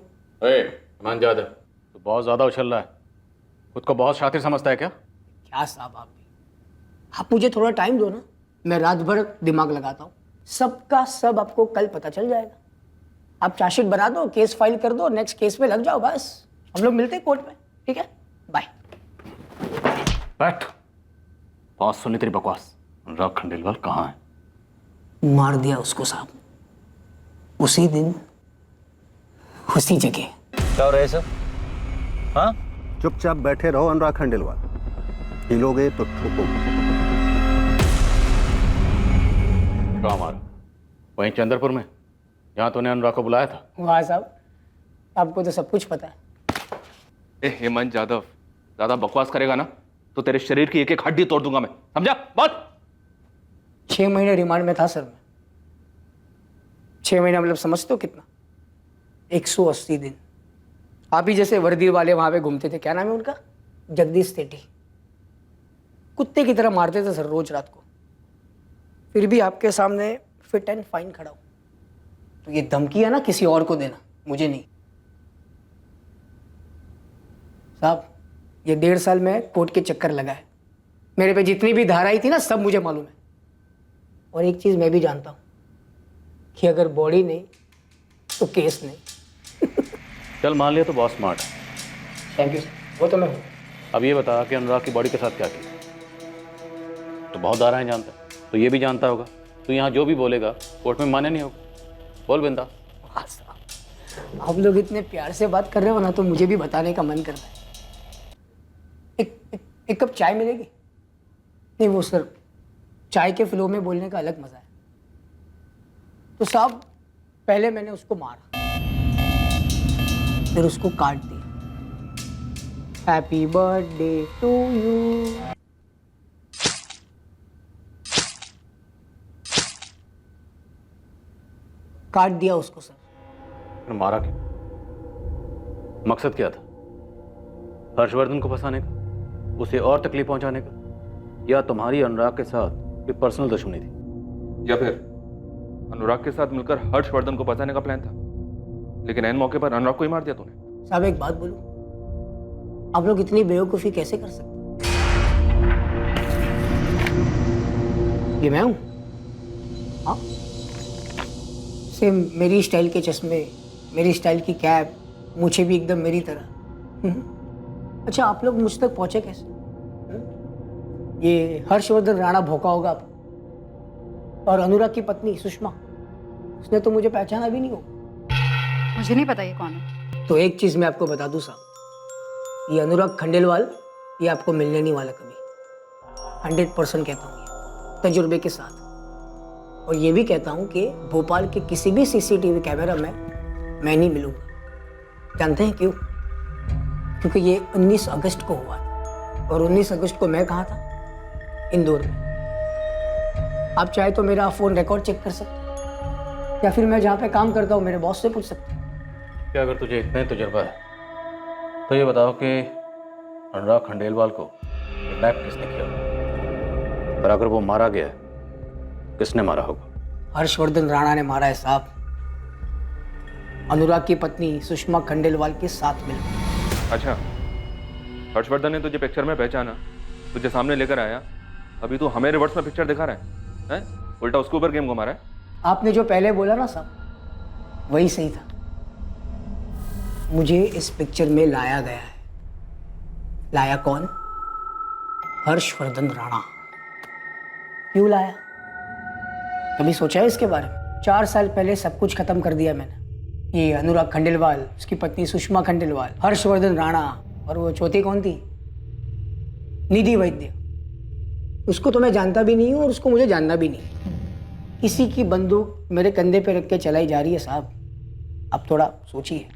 हेमंत यादव, तो बहुत ज्यादा उछल रहा है, खुद को बहुत शातिर समझता है क्या? क्या साहब आप भी, आप मुझे थोड़ा टाइम दो ना, मैं रात भर दिमाग लगाता हूँ, सबका सब आपको कल पता चल जाएगा। आप चार्जशीट बना दो, केस फाइल कर दो, नेक्स्ट केस पे लग जाओ, बस हम लोग मिलते हैं कोर्ट में, ठीक है? बाय। बैठ, बहुत सुनी तेरी बकवास। अनुराग खंडेलवाल कहाँ है? मार दिया उसको साहब, उसी दिन उसी जगह। क्या हो रहा है सर? हाँ, चुपचाप बैठे रहो अनुराग खंडेलवाल, हिलोगे तो ठोकोगे। कहाँ मारा? वहीं चंद्रपुर में, जहाँ तूने अनुराग को बुलाया था। वाह साहब, आपको तो सब कुछ पता है। ए हेमंत यादव, ज्यादा बकवास करेगा ना तो तेरे शरीर की एक एक हड्डी तोड़ दूंगा मैं, समझा बात? 6 महीने रिमांड में था सर मैं। 6 महीना मतलब समझते हो कितना? 180 दिन। आप ही जैसे वर्दी वाले वहां पे घूमते थे, क्या नाम है उनका? जगदीश सेठी। कुत्ते की तरह मारते थे सर रोज रात को, फिर भी आपके सामने फिट एंड फाइन खड़ा हूं। तो ये धमकी है ना किसी और को देना, मुझे नहीं। साहब, ये 1.5 साल में कोर्ट के चक्कर लगा है, मेरे पे जितनी भी धाराएं थी ना सब मुझे मालूम है। और एक चीज मैं भी जानता हूं कि अगर बॉडी नहीं तो केस नहीं। चल मान लिया तो बहुत स्मार्ट है। थैंक यू सर, वो तो मैं हूँ। अब ये बता कि अनुराग की बॉडी के साथ क्या किया? तो बहुत धाराएं जानता है, तो ये भी जानता होगा। तो यहाँ जो भी बोलेगा कोर्ट में माने नहीं होगा। बोल बिंदा। आप लोग इतने प्यार से बात कर रहे हो ना, तो मुझे भी बताने का मन कर रहा है। एक कप चाय मिलेगी? नहीं वो सर, चाय के फ्लो में बोलने का अलग मजा है। तो साहब पहले मैंने उसको मारा, फिर उसको काट दिया। Happy birthday to you. काट दिया उसको सर। मारा क्यों? मकसद क्या था? हर्षवर्धन को फंसाने का, उसे और तकलीफ पहुंचाने का, या तुम्हारी अनुराग के साथ कोई पर्सनल दुश्मनी थी? या फिर अनुराग के साथ मिलकर हर्षवर्धन को बचाने का प्लान था, लेकिन ऐन मौके पर अनुराग को ही मार दिया तूने? साहब एक बात बोलूं, आप लोग इतनी बेवकूफ़ी कैसे कर सकते? ये मैं हूं? हाँ, सेम मेरी स्टाइल के चश्मे, मेरी स्टाइल की कैप, मुझे भी एकदम मेरी तरह। अच्छा, आप लोग मुझ तक पहुंचे कैसे? ये हर्षवर्धन राणा भोका होगा आप, और अनुराग की पत्नी सुषमा, उसने तो मुझे पहचाना भी नहीं होगा। मुझे नहीं पता ये कौन है। तो एक चीज मैं आपको बता दूं साहब, ये अनुराग खंडेलवाल ये आपको मिलने नहीं वाला कभी। 100% कहता हूँ ये, तजुर्बे के साथ। और ये भी कहता हूँ कि भोपाल के किसी भी सीसीटीवी कैमरा में मैं नहीं मिलूंगा। जानते हैं क्यों? क्योंकि ये 19 अगस्त को हुआ था, और 19 अगस्त को मैं कहाँ था? इंदौर में। आप चाहे तो मेरा फ़ोन रिकॉर्ड चेक कर सकते हैं, या फिर मैं जहाँ पे काम करता हूँ मेरे बॉस से पूछ सकते हैं। क्या अगर तुझे इतना तजुर्बा है तो ये बताओ कि अनुराग खंडेलवाल को किडनैप किसने किया, और अगर वो मारा गया किसने मारा होगा? हर्षवर्धन राणा ने मारा है साहब, अनुराग की पत्नी सुषमा खंडेलवाल के साथ मिलकर। अच्छा, हर्षवर्धन ने तुझे पिक्चर में पहचाना, तुझे सामने लेकर आया, अभी तू हमें रिवर्स में पिक्चर दिखा रहा है? उल्टा उसके ऊपर गेम घुमा रहा है। आपने जो पहले बोला ना साहब, वही सही था। मुझे इस पिक्चर में लाया गया है। लाया कौन? हर्षवर्धन राणा। क्यों लाया? कभी सोचा है इसके बारे में? 4 साल पहले सब कुछ खत्म कर दिया मैंने। ये अनुराग खंडेलवाल, उसकी पत्नी सुषमा खंडेलवाल, हर्षवर्धन राणा, और वो चौथी कौन थी? निधि वैद्य। उसको तो मैं जानता भी नहीं हूँ, और उसको मुझे जानना भी नहीं। किसी की बंदूक मेरे कंधे पे रख के चलाई जा रही है साहब। अब थोड़ा सोचिए।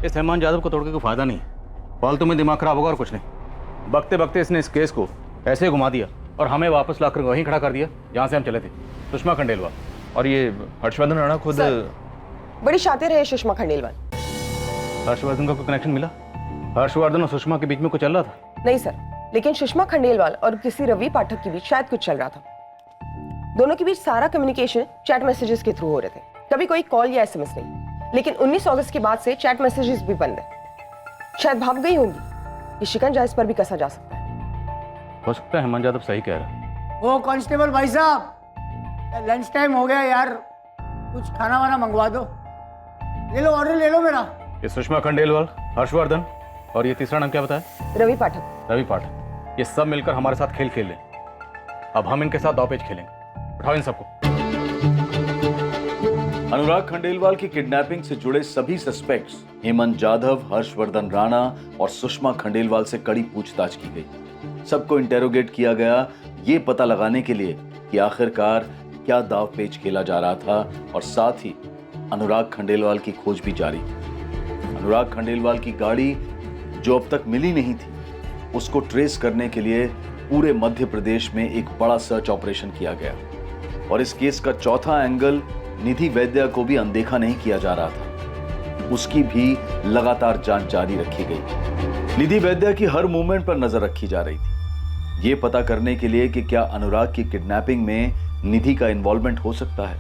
इस हेमंत यादव को तोड़ के कोई फायदा नहीं, फालतू में दिमाग खराब होगा और कुछ नहीं। बकते बकते इसने इस केस को ऐसे घुमा दिया और हमें वापस लाकर वहीं खड़ा कर दिया जहाँ से हम चले थे, सुषमा खंडेलवाल। और ये हर्षवर्धन राणा खुद बड़ी शातिर है सुषमा खंडेलवाल। हर्षवर्धन का कोई कनेक्शन मिला? हर्षवर्धन और सुषमा के बीच में कुछ चल रहा था? नहीं सर, लेकिन सुषमा खंडेलवाल और किसी रवि पाठक के बीच शायद कुछ चल रहा था। दोनों के बीच सारा कम्युनिकेशन चैट मैसेजेस के थ्रू हो रहे थे, कभी कोई कॉल या एसएमएस नहीं। लेकिन 19 अगस्त के बाद से चैट मैसेजेस भी बंद है। शायद भाग गई होंगी। ये शिकंजा इस पर भी कसा जा सकता है। हो सकता है हेमंत यादव सही कह रहा है। ओ कांस्टेबल भाई साहब, लंच टाइम हो गया यार, कुछ खाना वाना मंगवा दो। ले लो, ऑर्डर ले लो मेरा। ये सुषमा खंडेलवाल, हर्षवर्धन और ये तीसरा नाम क्या बताया? रवि पाठक। रवि पाठक। ये सब मिलकर हमारे साथ खेल खेल रहे। अब हम इनके साथ दांवपेच खेलेंगे। उठाओ इन सबको। अनुराग खंडेलवाल की किडनैपिंग से जुड़े सभी सस्पेक्ट्स हेमंत जाधव, हर्षवर्धन राणा और सुषमा खंडेलवाल से कड़ी पूछताछ की गई। सबको इंटेरोगेट किया गया, ये पता लगाने के लिए कि आखिरकार क्या दांवपेच खेला जा रहा था, और साथ ही अनुराग खंडेलवाल की खोज भी जारी थी। अनुराग खंडेलवाल की गाड़ी जो अब तक मिली नहीं थी, उसको ट्रेस करने के लिए पूरे मध्य प्रदेश में एक बड़ा सर्च ऑपरेशन किया गया, और इस केस का चौथा एंगल निधि वैद्य को भी अनदेखा नहीं किया जा रहा था। उसकी भी लगातार जांच जारी रखी गई। निधि वैद्य की हर मूवमेंट पर नजर रखी जा रही थी, ये पता करने के लिए कि क्या अनुराग की किडनैपिंग में निधि का इन्वॉल्वमेंट हो सकता है।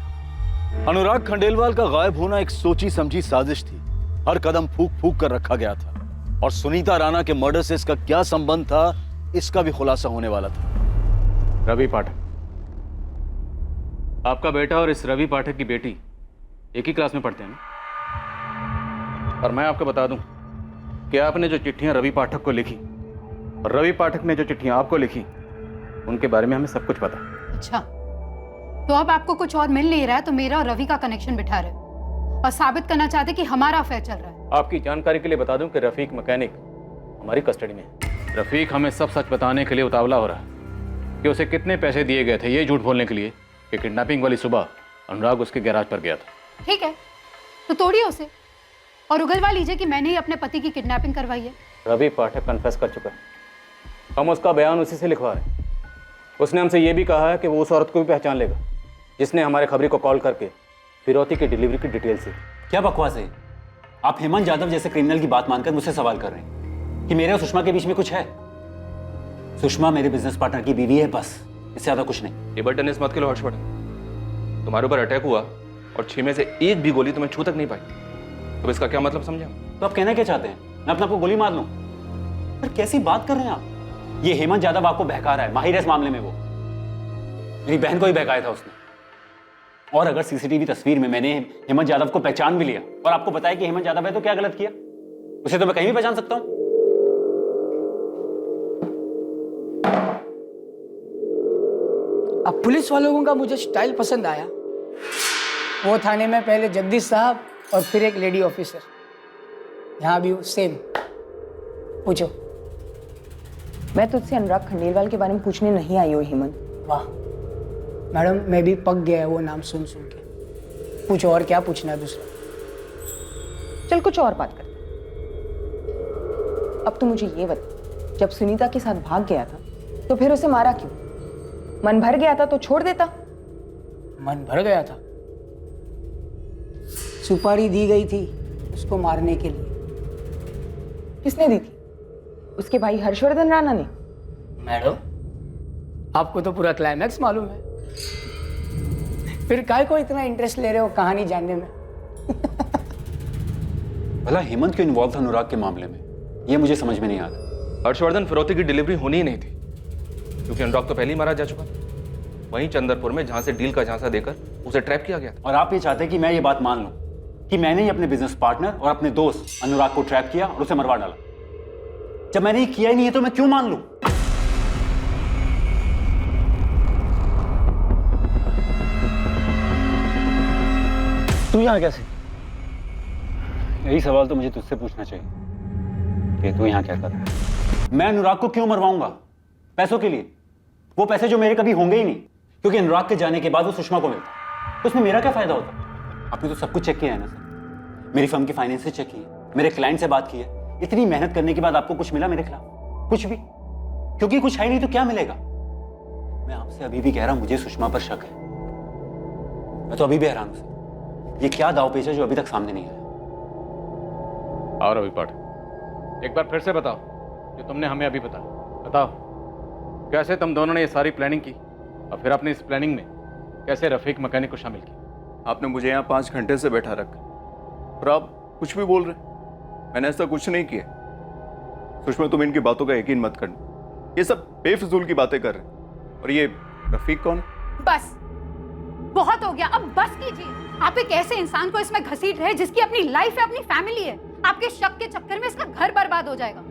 अनुराग खंडेलवाल का गायब होना एक सोची समझी साजिश थी। हर कदम फूक फूक कर रखा गया था, और सुनीता राणा के मर्डर से इसका क्या संबंध था, इसका भी खुलासा होने वाला था। रवि पाठक, आपका बेटा और इस रवि पाठक की बेटी एक ही क्लास में पढ़ते हैं ना? और मैं आपको बता दूं कि आपने जो चिट्ठियां रवि पाठक को लिखी और रवि पाठक ने जो चिट्ठियां आपको लिखी, उनके बारे में हमें सब कुछ पता। अच्छा, तो अब आपको कुछ और मिल नहीं रहा है तो मेरा और रवि का कनेक्शन बिठा रहे और साबित करना चाहते कि हमारा अफेयर चल रहा है। आपकी जानकारी के लिए बता दूं कि रफीक मैकेनिक हमारी कस्टडी में है। रफीक हमें सब सच बताने के लिए उतावला हो रहा है। कि उसे कितने पैसे दिए गए थे ये झूठ बोलने के लिए कि किडनैपिंग वाली सुबह अनुराग उसके गैराज पर गया था। ठीक है, तो तोड़िए उसे और उगलवा लीजिए कि मैंने ही अपने पति की किडनैपिंग करवाई है। रवि पाठक कन्फेस कर चुका है, हम उसका बयान उसी से लिखवा रहे हैं। उसने हमसे ये भी कहा है कि वो उस औरत को भी पहचान लेगा जिसने हमारे खबरी को कॉल करके फिरौती की डिलीवरी की डिटेल दी। क्या बकवास है? आप हेमंत यादव जैसे क्रिमिनल की बात मानकर मुझसे सवाल कर रहे हैं कि मेरे और सुषमा के बीच में कुछ है। सुषमा मेरे बिजनेस पार्टनर की बीवी है, बस, इससे ज्यादा कुछ नहीं। टेबल टेनिस मत खेलो हर्षवर्धन। तुम्हारे ऊपर अटैक हुआ और 6 में से एक भी गोली तुम्हें छू तक नहीं पाई, तो इसका क्या मतलब समझा? तो आप कहना क्या चाहते हैं? मैं अपने आप को गोली मार लूं? पर कैसी बात कर रहे हैं आप? ये हेमंत यादव आपको बहका रहा है, माहिर है इस मामले में। वो मेरी बहन को ही बहकाया था उसने। और अगर सीसीटीवी तस्वीर में मैंने हेमंत यादव को पहचान भी लिया और आपको बताया कि हेमंत यादव है, तो क्या गलत किया? उसे तो मैं कहीं भी पहचान सकता हूं। अब पुलिस वालों का मुझे स्टाइल पसंद आया। वो थाने में पहले जगदीश साहब और फिर एक लेडी ऑफिसर, यहाँ भी सेम। पूछो। मैं तुझसे अनुराग खंडेलवाल के बारे में पूछने नहीं आई हूँ हेमंत। वाह मैडम, मैं भी पक गया है वो नाम सुन सुन के। पूछो और क्या पूछना है दूसरा। चल कुछ और बात करते। अब तो मुझे ये बता, जब सुनीता के साथ भाग गया था तो फिर उसे मारा क्यों? मन भर गया था तो छोड़ देता। मन भर गया था, सुपारी दी गई थी उसको मारने के लिए। किसने दी थी? उसके भाई हर्षवर्धन राणा ने। मैडम आपको तो पूरा क्लाइमैक्स मालूम है, फिर काय को इतना इंटरेस्ट ले रहे हो कहानी जानने में? भला हेमंत क्यों इन्वॉल्व था अनुराग के मामले में, ये मुझे समझ में नहीं आ रहा। हर्षवर्धन फिरौती की डिलीवरी होनी ही नहीं थी, क्योंकि अनुराग तो पहले ही मारा जा चुका था वहीं चंदरपुर में, जहां से डील का झांसा देकर उसे ट्रैप किया गया था। और आप ये चाहते हैं कि मैं ये बात मान लूं कि मैंने ही अपने बिजनेस पार्टनर और अपने दोस्त अनुराग को ट्रैप किया और उसे मरवा डाला? जब मैंने ये किया ही नहीं है तो मैं क्यों मान लूं? तू यहाँ कैसे? यही सवाल तो मुझे तुझसे पूछना चाहिए कि तू यहाँ क्या कर रहा है? मैं अनुराग को क्यों मरवाऊंगा? पैसों के लिए। वो पैसे जो मेरे कभी होंगे ही नहीं, क्योंकि अनुराग के जाने के बाद वो सुषमा को मिलता, तो उसमें मेरा क्या फायदा होता? आपने तो सब कुछ चेक किया है ना सर? मेरी फर्म की फाइनेंसेस चेक किए, मेरे क्लाइंट से बात की है। इतनी मेहनत करने के बाद आपको कुछ मिला मेरे खिलाफ? कुछ भी? क्योंकि कुछ है नहीं तो क्या मिलेगा? मैं आपसे अभी भी कह रहा हूं, मुझे सुषमा पर शक है। मैं तो अभी भी हैरान हूं, ये क्या दांवपेच है जो अभी तक सामने नहीं आया? और रवि पाठक, एक बार फिर से बताओ जो तुमने हमें अभी बताया। बताओ कैसे तुम दोनों ने ये सारी प्लानिंग की और फिर अपने इस प्लानिंग में कैसे रफीक मैकेनिक को शामिल किया? आपने मुझे यहाँ 5 घंटे से बैठा रखा और आप कुछ भी बोल रहे। मैंने ऐसा कुछ नहीं किया। सुषमा, तुम इनकी बातों का यकीन मत करना, ये सब बेफिजूल की बातें कर रहे। और ये रफीक कौन? बस बहुत हो गया, अब बस कीजिए। आप एक ऐसे इंसान को इसमें घसीट रहे जिसकी अपनी लाइफ है, अपनी फैमिली है। आपके शक के चक्कर में इसका घर बर्बाद हो जाएगा।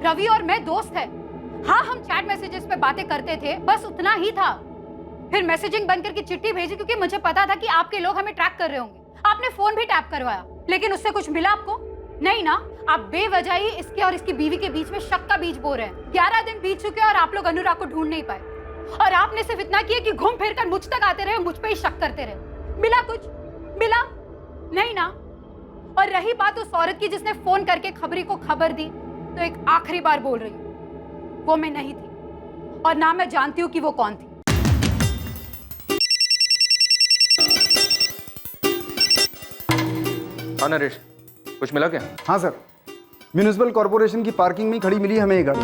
रवि और मैं दोस्त है। हाँ, हम चैट मैसेजेस पे बातें करते थे, बस उतना ही था। फिर मैसेजिंग बंद करके चिट्ठी भेजी क्योंकि मुझे पता था कि आपके लोग हमें ट्रैक कर रहे होंगे। आपने फोन भी टैप करवाया, लेकिन उससे कुछ मिला आपको? नहीं ना। आप बेवजह ही इसके और इसकी बीवी के बीच में शक का बीज बो रहे हैं। 11 दिन बीत चुके और आप लोग अनुराग को ढूंढ नहीं पाए। और आपने सिर्फ इतना किया कि घूम फिर कर मुझ तक आते रहे, मुझ पे ही शक करते रहे। मिला कुछ? मिला नहीं ना। और रही बात उस औरत की जिसने फोन करके खबरी को खबर दी, तो एक आखिरी बार बोल रही हूँ, वो मैं नहीं थी और ना मैं जानती हूँ कि वो कौन थी। हाँ नरेश, कुछ मिला क्या? हाँ सर, म्यूनिसिपल कॉर्पोरेशन की पार्किंग में ही खड़ी मिली हमें ये गाड़ी।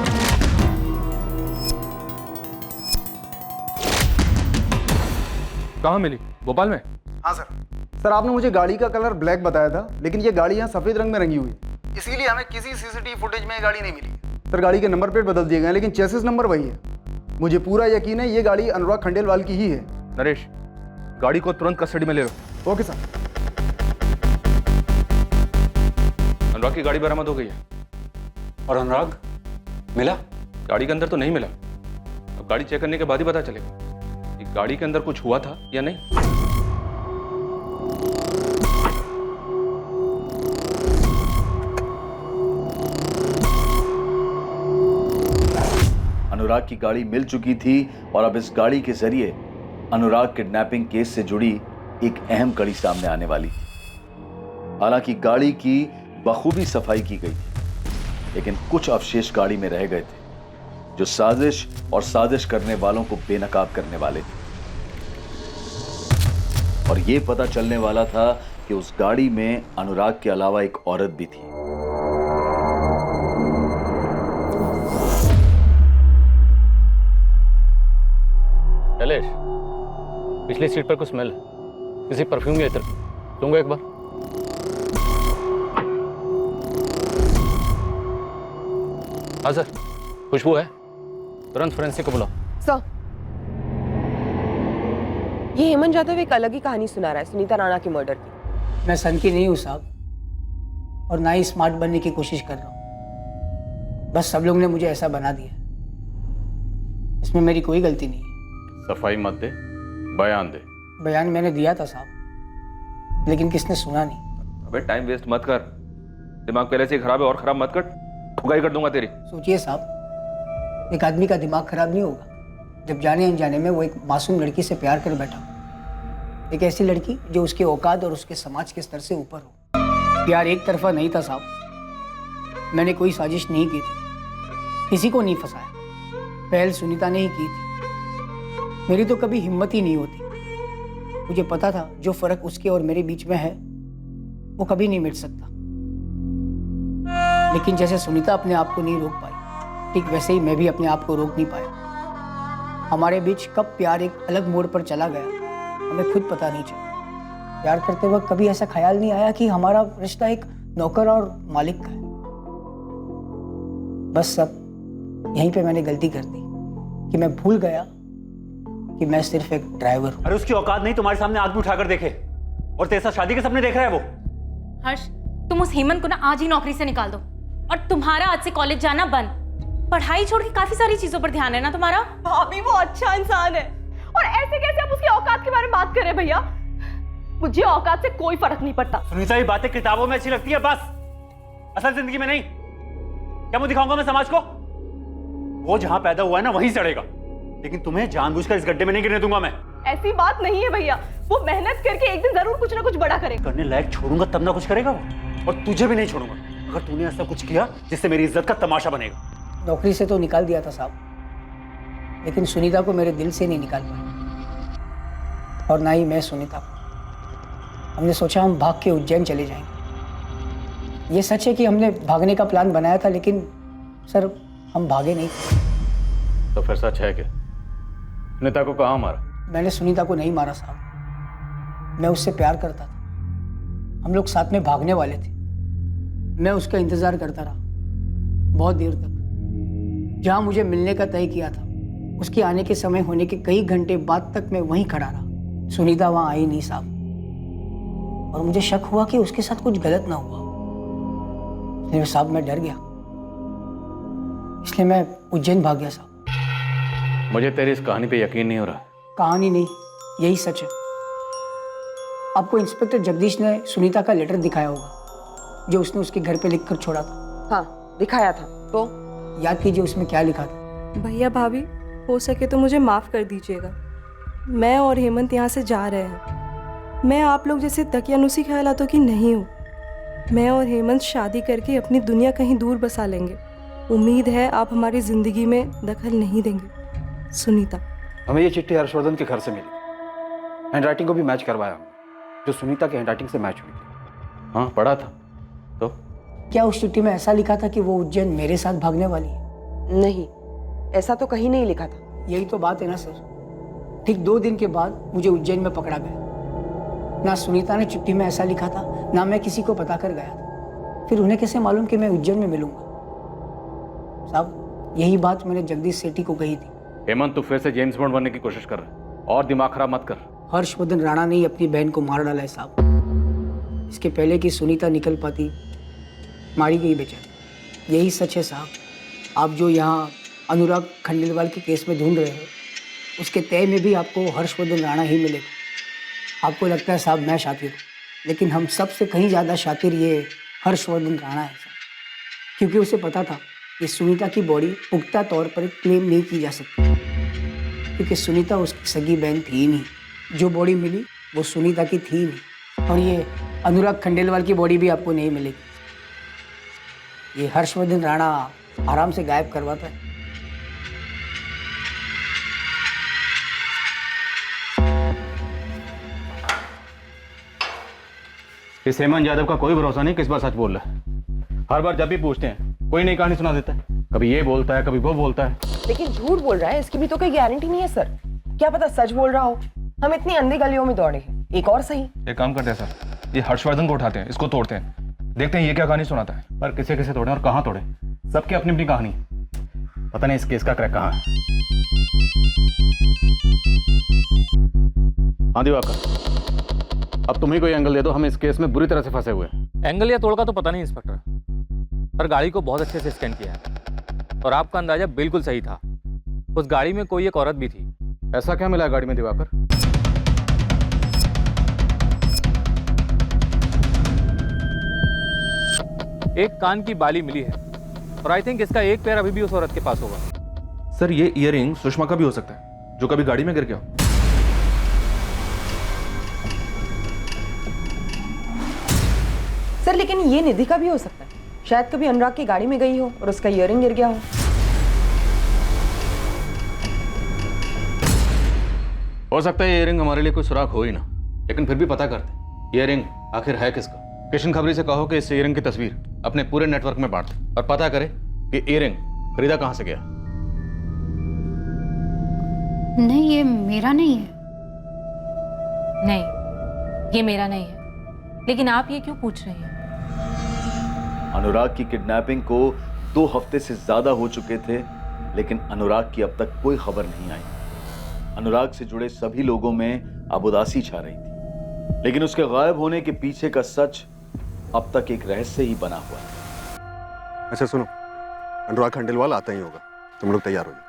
कहाँ मिली? भोपाल में? हाँ सर। सर आपने मुझे गाड़ी का कलर ब्लैक बताया था, लेकिन ये गाड़ी यहाँ सफेद रंग में रंगी हुई है, इसीलिए हमें किसी सीसीटीवी फुटेज में ये गाड़ी नहीं मिली। सर गाड़ी के नंबर प्लेट बदल दिए गए हैं, लेकिन चेसिस नंबर वही है। मुझे पूरा यकीन है ये गाड़ी अनुराग खंडेलवाल की ही है। नरेश, गाड़ी को तुरंत कस्टडी में ले लो। Okay sir. अनुराग की गाड़ी बरामद हो गई है। और अनुराग मिला? गाड़ी के अंदर तो नहीं मिला, अब गाड़ी चेक करने के बाद ही पता चलेगा कि गाड़ी के अंदर कुछ हुआ था या नहीं। अनुराग अनुराग की गाड़ी मिल चुकी थी और अब इस गाड़ी के जरिए अनुराग किडनैपिंग केस से जुड़ी एक अहम कड़ी सामने आने वाली थी। हालांकि गाड़ी की बखूबी सफाई की गई थी, लेकिन कुछ अवशेष गाड़ी में रह गए थे जो साजिश और साजिश करने वालों को बेनकाब करने वाले थे। और यह पता चलने वाला था कि उस गाड़ी में अनुराग के अलावा एक औरत भी थी। शैलेश, पिछली सीट पर कुछ स्मेल है, किसी परफ्यूम या इत्र। दूंगा एक बार। हाँ सर, खुशबू है, तुरंत फोरेंसिक को बुलाओ। सर, ये हेमंत यादव एक अलग ही कहानी सुना रहा है सुनीता राणा के मर्डर की। मैं सन की नहीं हूँ साहब, और ना ही स्मार्ट बनने की कोशिश कर रहा हूँ। बस सब लोग ने मुझे ऐसा बना दिया, इसमें मेरी कोई गलती नहीं है। सफाई मत दे, बयान दे। बयान मैंने दिया था साहब, लेकिन किसने सुना नहीं। अबे टाइम वेस्ट मत कर, दिमाग पहले से ही खराब है और खराब मत कर, ठुकाई कर दूंगा तेरी। सोचिए साहब, एक आदमी का दिमाग खराब नहीं होगा जब जाने अनजाने में वो एक मासूम लड़की से प्यार कर बैठा, एक ऐसी लड़की जो उसके औकात और उसके समाज के स्तर से ऊपर हो। प्यार एक तरफा नहीं था साहब, मैंने कोई साजिश नहीं की थी, किसी को नहीं फंसाया, पहल सुनीता ने ही की थी। मेरी तो कभी हिम्मत ही नहीं होती। मुझे पता था जो फर्क उसके और मेरे बीच में है वो कभी नहीं मिट सकता, लेकिन जैसे सुनीता अपने आप को नहीं रोक पाई, ठीक वैसे ही मैं भी अपने आप को रोक नहीं पाया। हमारे बीच कब प्यार एक अलग मोड़ पर चला गया हमें खुद पता नहीं चला। प्यार करते वक्त कभी ऐसा ख्याल नहीं आया कि हमारा रिश्ता एक नौकर और मालिक का है। बस सब यहीं पे मैंने गलती कर दी कि मैं भूल गया कि मैं सिर्फ एक ड्राइवर हूं। अरे उसकी औकात नहीं तुम्हारे सामने आग भी उठाकर देखे, और तेरे साथ शादी के सपने देख रहा है वो। हर्ष, तुम उस हेमंत को ना आज ही नौकरी से निकाल दो, और तुम्हारा आज से कॉलेज जाना बंद। पढ़ाई छोड़ के काफी सारी चीजों पर ध्यान है ना तुम्हारा। भाभी वो अच्छा इंसान है, और ऐसे कैसे आप उसकी औकात के बारे में बात कर रहे हैं भैया? मुझे औकात से कोई फर्क नहीं पड़ता। सुनीता, ये बातें किताबों में अच्छी लगती है बस, असल जिंदगी में नहीं। क्या मुंह दिखाऊंगा मैं समाज को? वो जहां पैदा हुआ है ना वहीं सड़ेगा, लेकिन तुम्हें जानबूझकर इस गड्ढे में नहीं गिरने दूंगा मैं। ऐसी बात नहीं है भैया, वो मेहनत करके एक दिन जरूर कुछ ना कुछ बड़ा करेगा। करने लायक छोड़ूंगा तब ना कुछ करेगा वो, और तुझे भी नहीं छोड़ूंगा अगर तूने ऐसा कुछ किया जिससे मेरी इज्जत का तमाशा बनेगा। नौकरी से तो निकाल दिया था साहब, लेकिन सुनीता को मेरे दिल से नहीं निकाल पाया, और ना ही मैं सुनीता को। हमने सोचा हम भाग के उज्जैन चले जाएंगे। ये सच है कि हमने भागने का प्लान बनाया था, लेकिन सर हम भागे नहीं। तो फिर सच है कि सुनीता को कहाँ मारा? मैंने सुनीता को नहीं मारा साहब, मैं उससे प्यार करता था। हम लोग साथ में भागने वाले थे। मैं उसका इंतजार करता रहा बहुत देर तक। जहां मुझे मिलने का तय किया था उसके आने के समय होने के कई घंटे बाद तक मैं वहीं खड़ा रहा। सुनीता वहां आई नहीं साहब, और मुझे शक हुआ कि उसके साथ कुछ गलत ना हुआ। इसलिए साहब मैं डर गया, इसलिए मैं उज्जैन भाग गया साहब। मुझे तेरी इस कहानी पे यकीन नहीं हो रहा। कहानी नहीं, यही सच है। आपको इंस्पेक्टर जगदीश ने सुनीता का लेटर दिखाया होगा जो उसने उसके घर पे लिखकर छोड़ा था। हाँ दिखाया था। तो याद कीजिए उसमें क्या लिखा था। भैया भाभी, हो सके तो मुझे माफ़ कर दीजिएगा। मैं और हेमंत यहाँ से जा रहे हैं। मैं आप लोग जैसे दकियानुसी ख्यालातों की नहीं हूँ। मैं और हेमंत शादी करके अपनी दुनिया कहीं दूर बसा लेंगे। उम्मीद है आप हमारी ज़िंदगी में दखल नहीं देंगे। सुनीता। हमें ये चिट्ठी हर्षवर्धन के घर से मिली। हैंडराइटिंग को भी मैच करवाया हमने, जो सुनीता के हैंडराइटिंग से मैच हुई थी। हाँ पढ़ा था। तो क्या उस चिट्ठी में ऐसा लिखा था कि वो उज्जैन मेरे साथ भागने वाली है? नहीं, ऐसा तो कहीं नहीं लिखा था। यही तो बात है ना सर। ठीक 2 दिन के बाद मुझे उज्जैन में पकड़ा गया। ना सुनीता ने चिट्ठी में ऐसा लिखा था, ना मैं किसी को बता कर गया था। फिर उन्हें कैसे मालूम कि मैं उज्जैन में मिलूंगा? साहब यही बात मैंने जगदीश सेठी को कही थी। हेमंत, तू फिर से जेम्स बॉन्ड बनने की कोशिश कर रहा है, और दिमाग खराब मत कर। हर्षवर्धन राणा ने ही अपनी बहन को मार डाला है साहब। इसके पहले कि सुनीता निकल पाती, मारी गई बेचारी। यही सच है साहब। आप जो यहाँ अनुराग खंडेलवाल के केस में ढूंढ रहे हो, उसके तय में भी आपको हर्षवर्धन राणा ही मिलेगा। आपको लगता है साहब मैं शातिर हूँ, लेकिन हम सबसे कहीं ज़्यादा शातिर ये हर्षवर्धन राणा है साहब, क्योंकि उसे पता था कि सुनीता की बॉडी पुख्ता तौर पर क्लेम नहीं की जा सकती, क्योंकि सुनीता उसकी सगी बहन थी ही नहीं। जो बॉडी मिली वो सुनीता की थी ही नहीं। और ये अनुराग खंडेलवाल की बॉडी भी आपको नहीं मिलेगी। ये हर्षवर्धन राणा आराम से गायब करवाता है। इस हेमंत यादव का कोई भरोसा नहीं किस बार सच बोल रहा है। हर बार जब भी पूछते हैं कोई नई कहानी सुना देता है, कभी ये बोलता है कभी वो बोलता है। लेकिन झूठ बोल रहा है, इसकी भी तो कोई गारंटी नहीं है सर। क्या पता सच बोल रहा हो। हम इतनी अंधी गलियों में दौड़े हैं, एक और सही। एक काम करते हैं सर, ये हर्षवर्धन को उठाते हैं, इसको तोड़ते हैं, देखते हैं ये क्या कहानी सुनाता है। पर किसे किसे तोड़े और कहाँ तोड़े, सबकी अपनी अपनी कहानी। पता नहीं इस केस का क्रैक कहाँ है। हाँ दिवाकर, अब तुम ही कोई एंगल दे दो, हम इस केस में बुरी तरह से फंसे हुए हैं। एंगल या तोड़ का तो पता नहीं इंस्पेक्टर, पर गाड़ी को बहुत अच्छे से स्कैन किया है और आपका अंदाजा बिल्कुल सही था। उस गाड़ी में कोई एक औरत भी थी। ऐसा क्या मिला गाड़ी में दिवाकर? एक कान की बाली मिली है और आई थिंक इसका एक पैर अभी भी उस औरत के पास होगा। सर ये ईयरिंग सुषमा का भी हो सकता है, जो कभी गाड़ी में गिर गया हो। सर लेकिन ये निधि का भी हो सकता है। शायद कभी अनुराग की गाड़ी में गई हो और उसका ईयरिंग गिर गया हो। सकता है ईयरिंग हमारे लिए कोई सुराग हो ही ना, लेकिन फिर भी पता करते ईयरिंग आखिर है किसका। किशन खबरी से कहो कि इस ईयरिंग की तस्वीर अपने पूरे नेटवर्क में बांट दे और पता करे कि ईयरिंग खरीदा कहां से गया। नहीं, ये मेरा नहीं है। नहीं, ये मेरा नहीं है। लेकिन आप ये क्यों पूछ रही हैं? अनुराग की किडनैपिंग को 2 हफ्ते से ज्यादा हो चुके थे, लेकिन अनुराग की अब तक कोई खबर नहीं आई। अनुराग से जुड़े सभी लोगों में अब उदासी छा रही थी, लेकिन उसके गायब होने के पीछे का सच अब तक एक रहस्य ही बना हुआ है। अच्छा सुनो, अनुराग खंडेलवाल आता ही होगा, तुम लोग तैयार हो जाओ।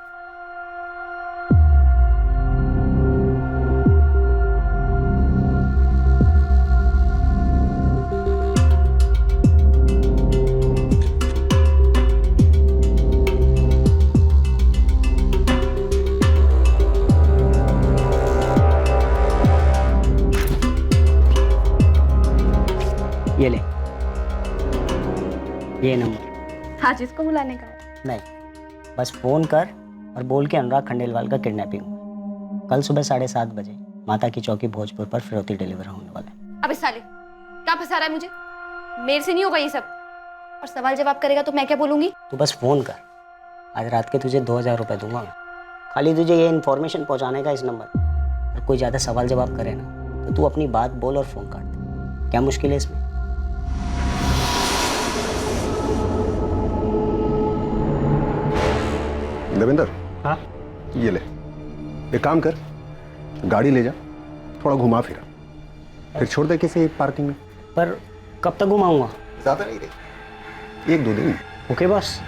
ये ले, ये नंबर। हाँ, जिसको बुलाने का है। नहीं, बस फोन कर और बोल के अनुराग खंडेलवाल का किडनैपिंग हुआ। कल सुबह 7:30 बजे माता की चौकी भोजपुर पर फिरौती डिलीवर होने वाला है। अबे साले, क्या फंसा रहा है मुझे? मेरे से नहीं होगा ये सब। और सवाल जवाब करेगा तो मैं क्या बोलूंगी? तू बस फोन कर, आज रात के तुझे 2000 रुपये दूंगा मैं। खाली तुझे ये इन्फॉर्मेशन पहुंचाने का इस नंबर। और कोई ज़्यादा सवाल जवाब करे ना तो तू अपनी बात बोल और फोन काट दे। क्या मुश्किल है इसमें? देवेंद्र, हाँ? ये ले, एक काम कर, गाड़ी ले जा, थोड़ा घुमा फिरा, फिर छोड़ दे किसी पार्किंग में। पर कब तक घुमाऊंगा? ज्यादा नहीं रही, 1-2 दिन। ओके बस।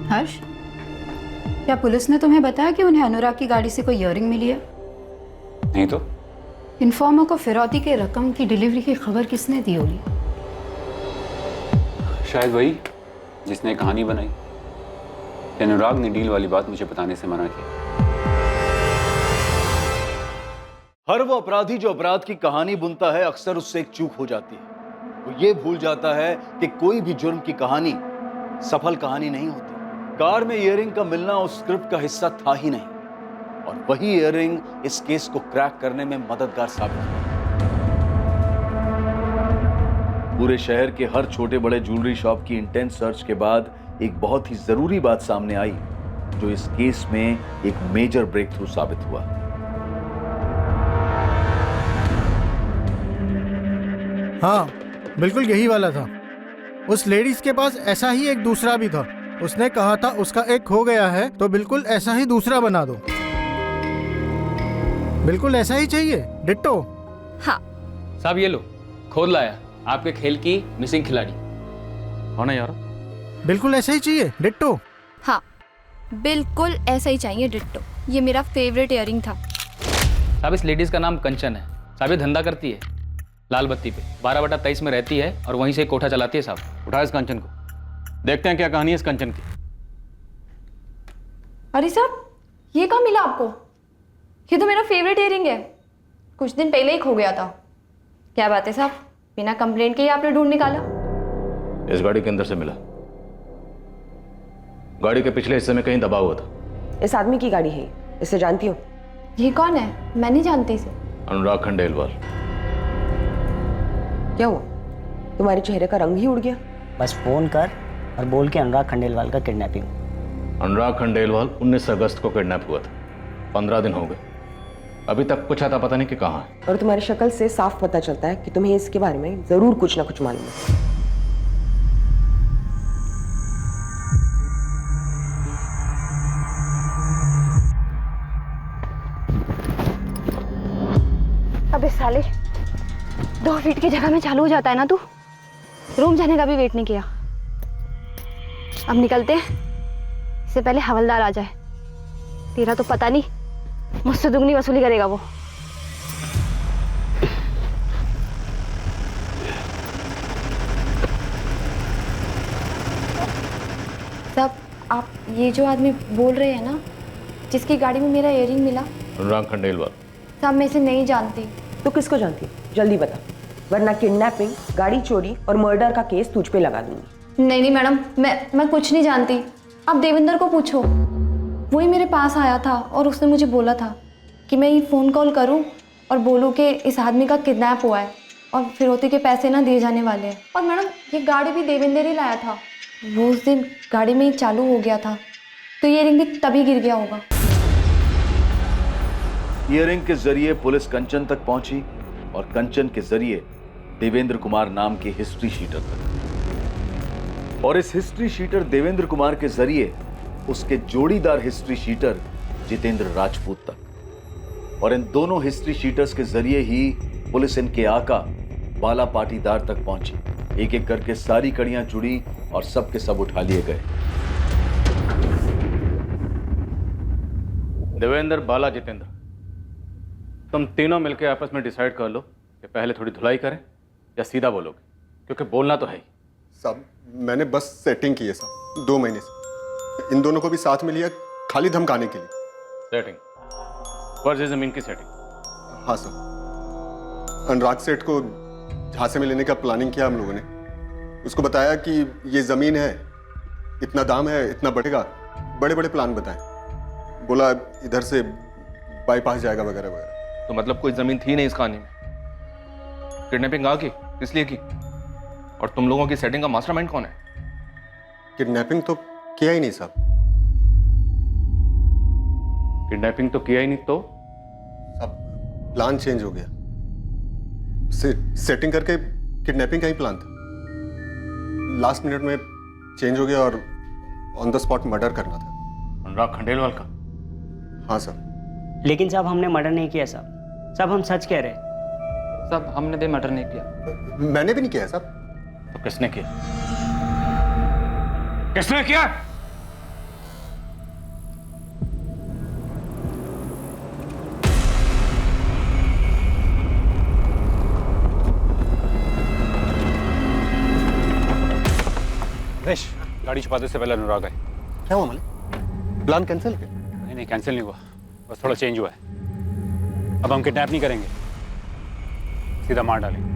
हर्ष, क्या पुलिस ने तुम्हें बताया कि उन्हें अनुराग की गाड़ी से कोई ईयरिंग मिली है? नहीं तो इन्फॉर्मर को फिरौती के रकम की डिलीवरी की खबर किसने दी होगी? शायद वही जिसने कहानी बनाई। अनुराग ने डील वाली बात मुझे बताने से मना किया। हर वो अपराधी जो अपराध की कहानी बुनता है, अक्सर उससे एक चूक हो जाती है। वो ये भूल जाता है कि कोई भी जुर्म की कहानी सफल कहानी नहीं होती। कार में ईयरिंग का मिलना उस स्क्रिप्ट का हिस्सा था ही नहीं, और वही ईयरिंग इस केस को क्रैक करने में मददगार साबित हुई। पूरे शहर के हर छोटे बड़े ज्वेलरी शॉप की इंटेंस सर्च के बाद एक बहुत ही जरूरी बात सामने आई, जो इस केस में एक मेजर ब्रेक थ्रू साबित हुआ। हाँ, बिल्कुल यही वाला था। उस लेडीज के पास ऐसा ही एक दूसरा भी था। उसने कहा था उसका एक खो गया है तो बिल्कुल ऐसा ही दूसरा बना दो। बिल्कुल ऐसा ही चाहिए, डिट्टो। हाँ साहब ये लो, खोद लाया आपके खेल की मिसिंग खिलाड़ी। हाँ ना यार, बिल्कुल ऐसा ही चाहिए, डिट्टो। हाँ, बिल्कुल ऐसा ही चाहिए, डिट्टो। ये मेरा फेवरेट ईयरिंग था। साहब इस लेडीज का नाम कंचन है साहब ये धंधा करती है लाल बत्ती पे, 12/23 में रहती है और वहीं से कोठा चलाती है साहब। उठा इस कंचन को, देखते हैं क्या कहानी है इस कंचन की। अरे साहब, ये कहाँ मिला आपको? ये तो मेरा फेवरेट इयरिंग है, कुछ दिन पहले ही खो गया था। क्या बात है साहब, बिना कंप्लेंट के ही आपने ढूंढ निकाला? इस गाड़ी के अंदर से मिला, गाड़ी के पिछले हिस्से में कहीं दबा हुआ था। इस आदमी की गाड़ी है, इसे जानती हो? ये कौन है? मैं नहीं जानती इसे। अनुराग खंडेलवाल। क्या हुआ, तुम्हारे चेहरे का रंग ही उड़ गया? बस फोन कर और बोल के अनुराग खंडेलवाल का किडनैपिंग। अनुराग खंडेलवाल 19 अगस्त को किडनैप हुआ था, 15 दिन हो गए, अभी तक कुछ आता पता नहीं कि कहाँ है। और तुम्हारी शक्ल से साफ पता चलता है कि तुम्हें इसके बारे में जरूर कुछ ना कुछ मालूम है। अबे साले, 2 फीट की जगह में चालू हो जाता है ना तू। रूम जाने का भी वेट नहीं किया। अब निकलते हैं, इससे पहले हवलदार आ जाए। तेरा तो पता नहीं, मुझसे दुगनी वसूली करेगा वो। साहब, आप ये जो आदमी बोल रहे हैं ना, जिसकी गाड़ी में मेरा इयरिंग मिला? अनुराग खंडेलवाल। साहब, मैं इसे नहीं जानती। तो किसको जानती है? जल्दी बता, वरना किडनैपिंग, गाड़ी चोरी और मर्डर का केस तुझ पे लगा दूंगी। नहीं मैडम, मैं कुछ नहीं जानती। आप देवेंद्र को पूछो, वही मेरे पास आया था और उसने मुझे बोला था कि मैं ये फ़ोन कॉल करूं और बोलूं कि इस आदमी का किडनैप हुआ है और फिरौती के पैसे ना दिए जाने वाले हैं। और मैडम, ये गाड़ी भी देवेंद्र ही लाया था। वो उस दिन गाड़ी में ही चालू हो गया था, तो ये रिंग भी तभी गिर गया होगा। ईयरिंग के जरिए पुलिस कंचन तक पहुंची और कंचन के जरिए देवेंद्र कुमार नाम के हिस्ट्री शीटर तक, और इस हिस्ट्री शीटर देवेंद्र कुमार के जरिए उसके जोड़ीदार हिस्ट्री शीटर जितेंद्र राजपूत तक। और इन दोनों हिस्ट्री शीटर्स के जरिए ही पुलिस इनके आका बाला पाटीदार तक पहुंची। एक एक करके सारी कड़ियां जुड़ी और सब के सब उठा लिए गए। देवेंद्र, बाला, जितेंद्र, तुम तीनों मिलकर आपस में डिसाइड कर लो कि पहले थोड़ी धुलाई करें या सीधा बोलोगे, क्योंकि बोलना तो है ही। साहब, मैंने बस सेटिंग की है साहब, 2 महीने से। इन दोनों को भी साथ में लिया खाली धमकाने के लिए। सेटिंग? फर्जी जमीन की सेटिंग? हाँ साहब, अनुराग सेठ को झांसे में लेने का प्लानिंग किया हम लोगों ने। उसको बताया कि ये जमीन है, इतना दाम है, इतना बढ़ेगा, बड़े बड़े प्लान बताए। बोला इधर से बाईपास जाएगा वगैरह वगैरह। तो मतलब कोई जमीन थी नहीं इस कहानी में? किडनैपिंग आ की किस लिए की? और तुम लोगों की सेटिंग का मास्टरमाइंड कौन है? किडनैपिंग तो किया ही नहीं साहब। किडनैपिंग तो किया ही नहीं तो? साहब, प्लान चेंज हो गया। सेटिंग करके किडनैपिंग का ही प्लान था, लास्ट मिनट में चेंज हो गया और ऑन द स्पॉट मर्डर करना था। अनुराग खंडेलवाल का? हाँ साहब। लेकिन साहब, हमने मर्डर नहीं किया साहब। साहब, हम सच कह रहे हैं। साहब, हमने तो मर्डर नहीं किया। मैंने भी नहीं किया साहब। तो किसने किया? किसने किया? रमेश, गाड़ी छुपाने से पहले अनुराग आए। क्या हुआ मालिक? प्लान कैंसिल किया? नहीं, कैंसिल नहीं हुआ, बस थोड़ा चेंज हुआ है। अब हम किडनैप नहीं करेंगे, सीधा मार डालेंगे।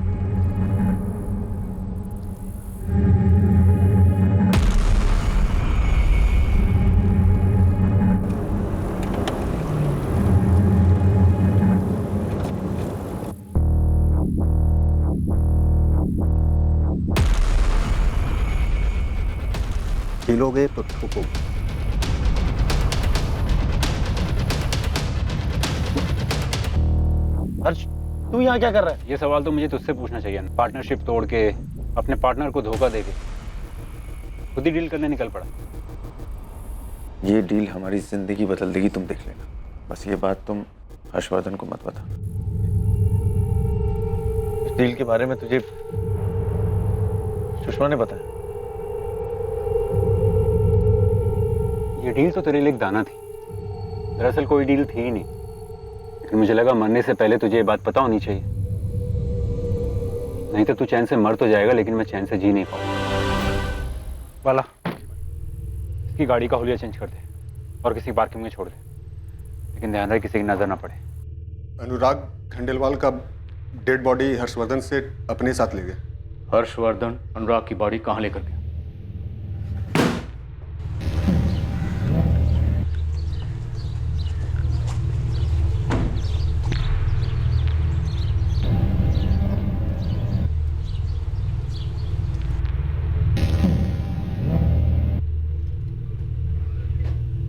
खेलोगे तो ठोकोगे। हर्ष, तू यहाँ क्या कर रहा है? ये सवाल तो मुझे तुझसे पूछना चाहिए ना। पार्टनरशिप तोड़ के, अपने पार्टनर को धोखा देके खुद ही डील करने निकल पड़ा। ये डील हमारी जिंदगी बदल देगी, तुम देख लेना। बस ये बात तुम हर्षवर्धन को मत बता। इस डील के बारे में तुझे सुषमा ने बताया? ये डील तो तेरे लिए एक दाना थी, दरअसल कोई डील थी ही नहीं। लेकिन मुझे लगा मरने से पहले तुझे ये बात पता होनी चाहिए। नहीं तो तू चैन से मर तो जाएगा, लेकिन मैं चैन से जी नहीं पाऊंगा। वाला इसकी गाड़ी का हुलिया चेंज कर दे और किसी पार्किंग में छोड़ दे, लेकिन ध्यान रहे किसी की नजर ना पड़े। अनुराग खंडेलवाल का डेड बॉडी हर्षवर्धन से अपने साथ ले गए। हर्षवर्धन अनुराग की बॉडी कहाँ लेकर गया?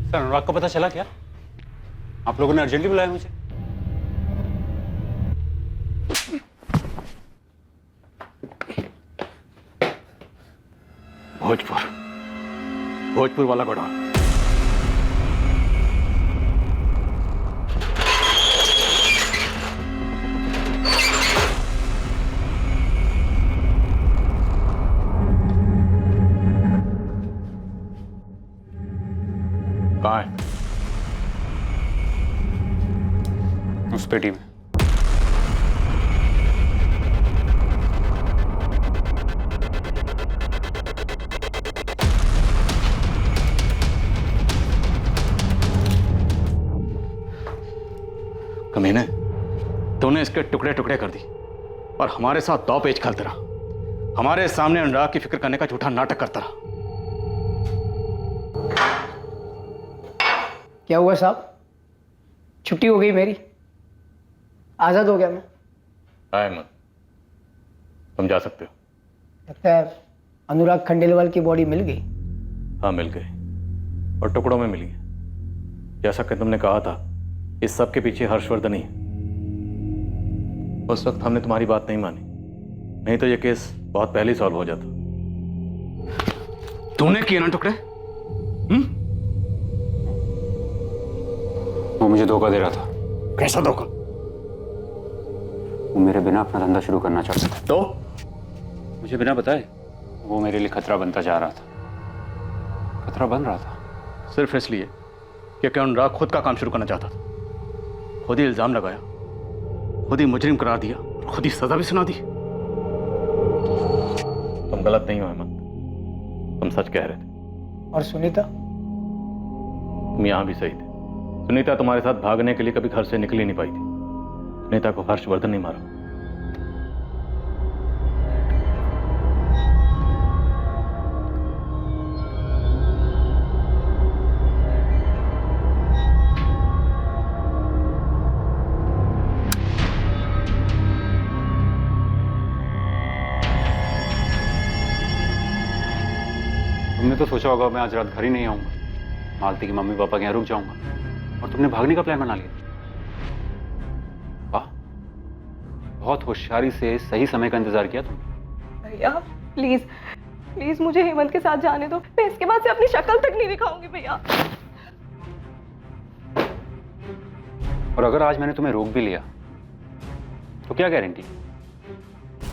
सर, अनुराग को पता चला क्या? आप लोगों ने अर्जेंटली बुलाया मुझे। भोजपुर वाला गोडाउन। कहाँ है? उस पेटी में। कमीने, तूने इसके टुकड़े टुकड़े कर दी और हमारे साथ दो पेच खेलता रहा। हमारे सामने अनुराग की फिक्र करने का झूठा नाटक करता रहा। क्या हुआ साहब? छुट्टी हो गई मेरी, आज़ाद हो गया मैं। अहमद, तुम जा सकते हो। लगता है अनुराग खंडेलवाल की बॉडी मिल गई। हाँ, मिल गई और टुकड़ों में मिली है। जैसा कि तुमने कहा था, इस सब के पीछे हर्षवर्धन ही है। उस वक्त हमने तुम्हारी बात नहीं मानी, नहीं तो ये केस बहुत पहले ही सॉल्व हो जाता। तूने किए ना टुकड़े? वो मुझे धोखा दे रहा था। कैसा धोखा? वो मेरे बिना अपना धंधा शुरू करना चाहता था। तो मुझे बिना बताए वो मेरे लिए खतरा बनता जा रहा था। खतरा बन रहा था सिर्फ इसलिए क्योंकि अनुराग खुद का काम शुरू करना चाहता था। खुद ही इल्जाम लगाया, खुद ही मुजरिम करार दिया और खुद ही सजा भी सुना दी। तुम गलत नहीं हो अहमद, तुम सच कह रहे थे। और सुनीता? तुम यहां भी सही थे। सुनीता तुम्हारे साथ भागने के लिए कभी घर से निकल ही नहीं पाई थी। सुनीता को हर्षवर्धन नहीं मारा। तुमने तो सोचा होगा मैं आज रात घर ही नहीं आऊंगा, मालती की मम्मी पापा के यहाँ रुक जाऊंगा, और तुमने भागने का प्लान बना लिया। वाह, बहुत होशियारी से सही समय का इंतजार किया तुमने। भैया प्लीज प्लीज मुझे हेमंत के साथ जाने दो। मैं इसके बाद से अपनी शक्ल तक नहीं दिखाऊंगी भैया। और अगर आज मैंने तुम्हें रोक भी लिया तो क्या गारंटी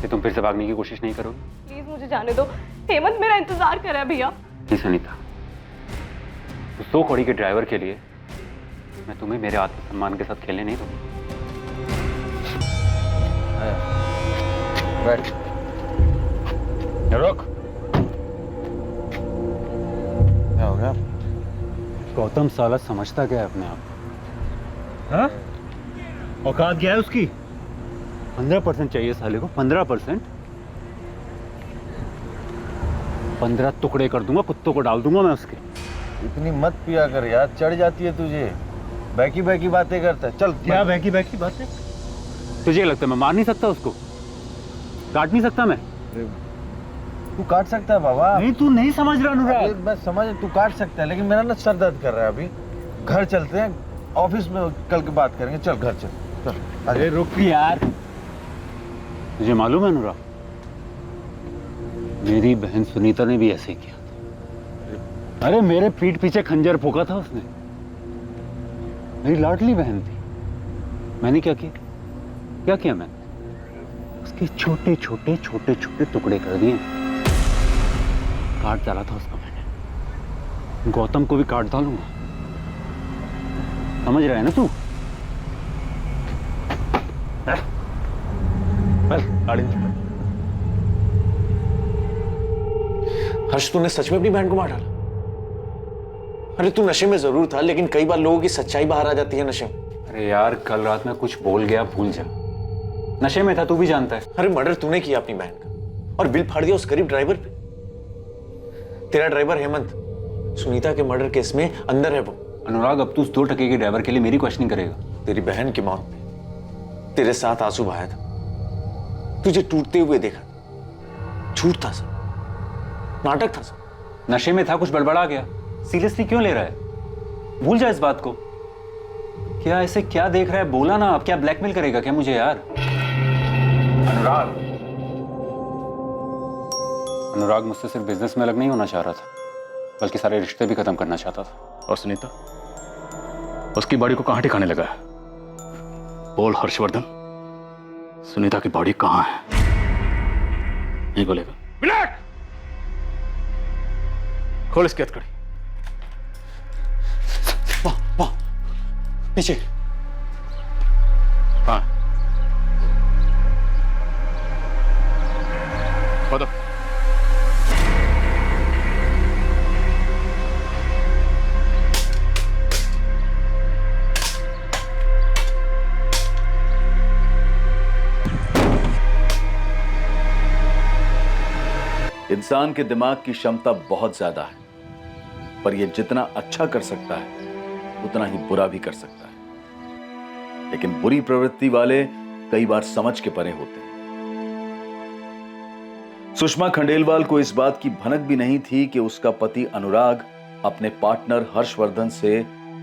कि तुम फिर से भागने की कोशिश नहीं करोगे? प्लीज मुझे जाने दो, हेमंत मेरा इंतजार कर रहा है भैया। नहीं सुनीता, उस 2 कौड़ी के ड्राइवर के लिए मैं तुम्हें मेरे आत्मसम्मान के साथ खेलने नहीं दूंगा। बैठ। रुक। क्या हो गया? गौतम साला समझता क्या है अपने आप? हाँ? औकात क्या है उसकी? 15% चाहिए साले को, 15%। 15 टुकड़े कर दूंगा, कुत्तों को डाल दूंगा मैं उसके। इतनी मत पिया कर यार, चढ़ जाती है तुझे। बैकी बैकी बातें करता है। चल। क्या बैकी बैकी बातें? तुझे लगता है मैं मार नहीं सकता उसको? काट नहीं सकता मैं? तू काट सकता है बाबा। नहीं, तू नहीं समझ रहा अनुराग। मैं समझ, तू काट सकता है, लेकिन मेरा ना सर दर्द कर रहा है अभी। घर चलते हैं, ऑफिस में कल की बात करेंगे। चल घर चल। चल। अरे रुक यार। तुझे मालूम है अनुराग, मेरी बहन सुनीता ने भी ऐसे ही किया था। अरे मेरे पीठ पीछे खंजर फूंका था उसने। मेरी लाडली बहन थी। मैंने क्या किया? क्या किया मैंने? उसके छोटे छोटे छोटे छोटे टुकड़े कर दिए। काट डाला था उसको मैंने। गौतम को भी काट डालूंगा। समझ रहा है ना तू? गाड़ी हर्ष, तूने सच में अपनी बहन को मार डाला? अरे तू नशे में जरूर था, लेकिन कई बार लोगों की सच्चाई बाहर आ जाती है नशे में। अरे यार, कल रात में कुछ बोल गया, भूल जा। नशे में था, तू भी जानता है। अरे मर्डर तूने किया अपनी बहन का और बिल फाड़ दिया उस गरीब ड्राइवर पे। तेरा ड्राइवर हेमंत सुनीता के मर्डर केस में अंदर है वो। अनुराग, अब तू उस 2 टके के ड्राइवर के लिए मेरी क्वेश्चनिंग करेगा? तेरी बहन की मौत में तेरे साथ आंसू बहाया था, तुझे टूटते हुए देखा, झूठ था सब, नाटक था सब। नशे में था, कुछ बड़बड़ा गया। सीरियसली क्यों ले रहा है? भूल जा इस बात को। क्या ऐसे क्या देख रहा है? बोला ना। अब क्या ब्लैकमेल करेगा क्या मुझे यार? अनुराग मुझसे सिर्फ बिजनेस में अलग नहीं होना चाह रहा था, बल्कि सारे रिश्ते भी खत्म करना चाहता था। और सुनीता, उसकी बॉडी को कहां ठिकाने लगा है? बोल हर्षवर्धन, सुनीता की बॉडी कहां है? नहीं बोलेगा? विनायक, खोल इसकी हथकड़ी। वाह, पीछे। हाँ, खोदो। इंसान के दिमाग की क्षमता बहुत ज्यादा है, पर यह जितना अच्छा कर सकता है उतना ही बुरा भी कर सकता है। लेकिन बुरी प्रवृत्ति वाले कई बार समझ के परे होते हैं। सुषमा खंडेलवाल को इस बात की भनक भी नहीं थी कि उसका पति अनुराग अपने पार्टनर हर्षवर्धन से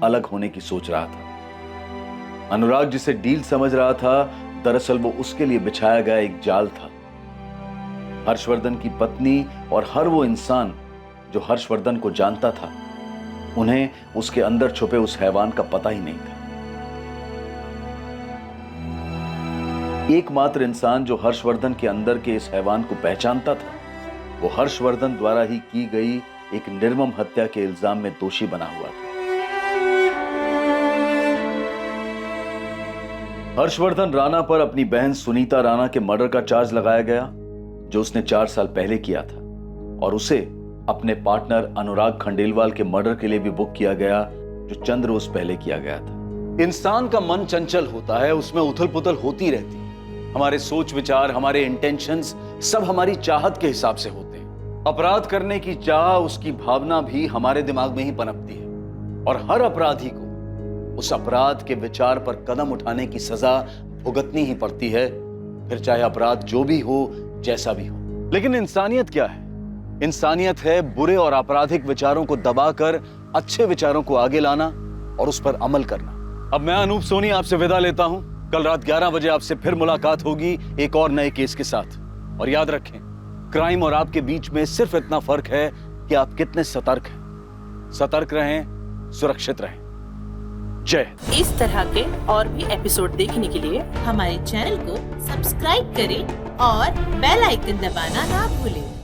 अलग होने की सोच रहा था। अनुराग जिसे डील समझ रहा था, दरअसल वो उसके लिए बिछाया गया एक जाल था। हर्षवर्धन की पत्नी और हर वो इंसान जो हर्षवर्धन को जानता था, उन्हें उसके अंदर छुपे उस हैवान का पता ही नहीं था। एकमात्र इंसान जो हर्षवर्धन के अंदर के इस हैवान को पहचानता था, वो हर्षवर्धन द्वारा ही की गई एक निर्मम हत्या के इल्जाम में दोषी बना हुआ था। हर्षवर्धन राणा पर अपनी बहन सुनीता राणा के मर्डर का चार्ज लगाया गया, जो उसने 4 साल पहले किया था, और उसे अपने पार्टनर अनुराग खंडेलवाल के मर्डर के लिए भी बुक किया गया, जो चंद रोज पहले किया गया था। इंसान का मन चंचल होता है, उसमें उथल पुथल होती रहती है। हमारे सोच विचार, हमारे इंटेंशंस सब हमारी चाहत के हिसाब से होते हैं। अपराध करने की चाह, उसकी भावना भी हमारे दिमाग में ही पनपती है, और हर अपराधी को उस अपराध के विचार पर कदम उठाने की सजा भुगतनी ही पड़ती है, फिर चाहे अपराध जो भी हो, जैसा भी हो। लेकिन इंसानियत क्या है? इंसानियत है बुरे और आपराधिक विचारों को दबाकर अच्छे विचारों को आगे लाना और उस पर अमल करना। अब मैं अनूप सोनी आपसे विदा लेता हूं। कल रात 11 बजे आपसे फिर मुलाकात होगी एक और नए केस के साथ। और याद रखें, क्राइम और आपके बीच में सिर्फ इतना फर्क है कि आप कितने सतर्क हैं। सतर्क रहें, सुरक्षित रहें। जय। इस तरह के और भी एपिसोड देखने के लिए हमारे चैनल को सब्सक्राइब करें और बेल आइकन दबाना ना भूलें।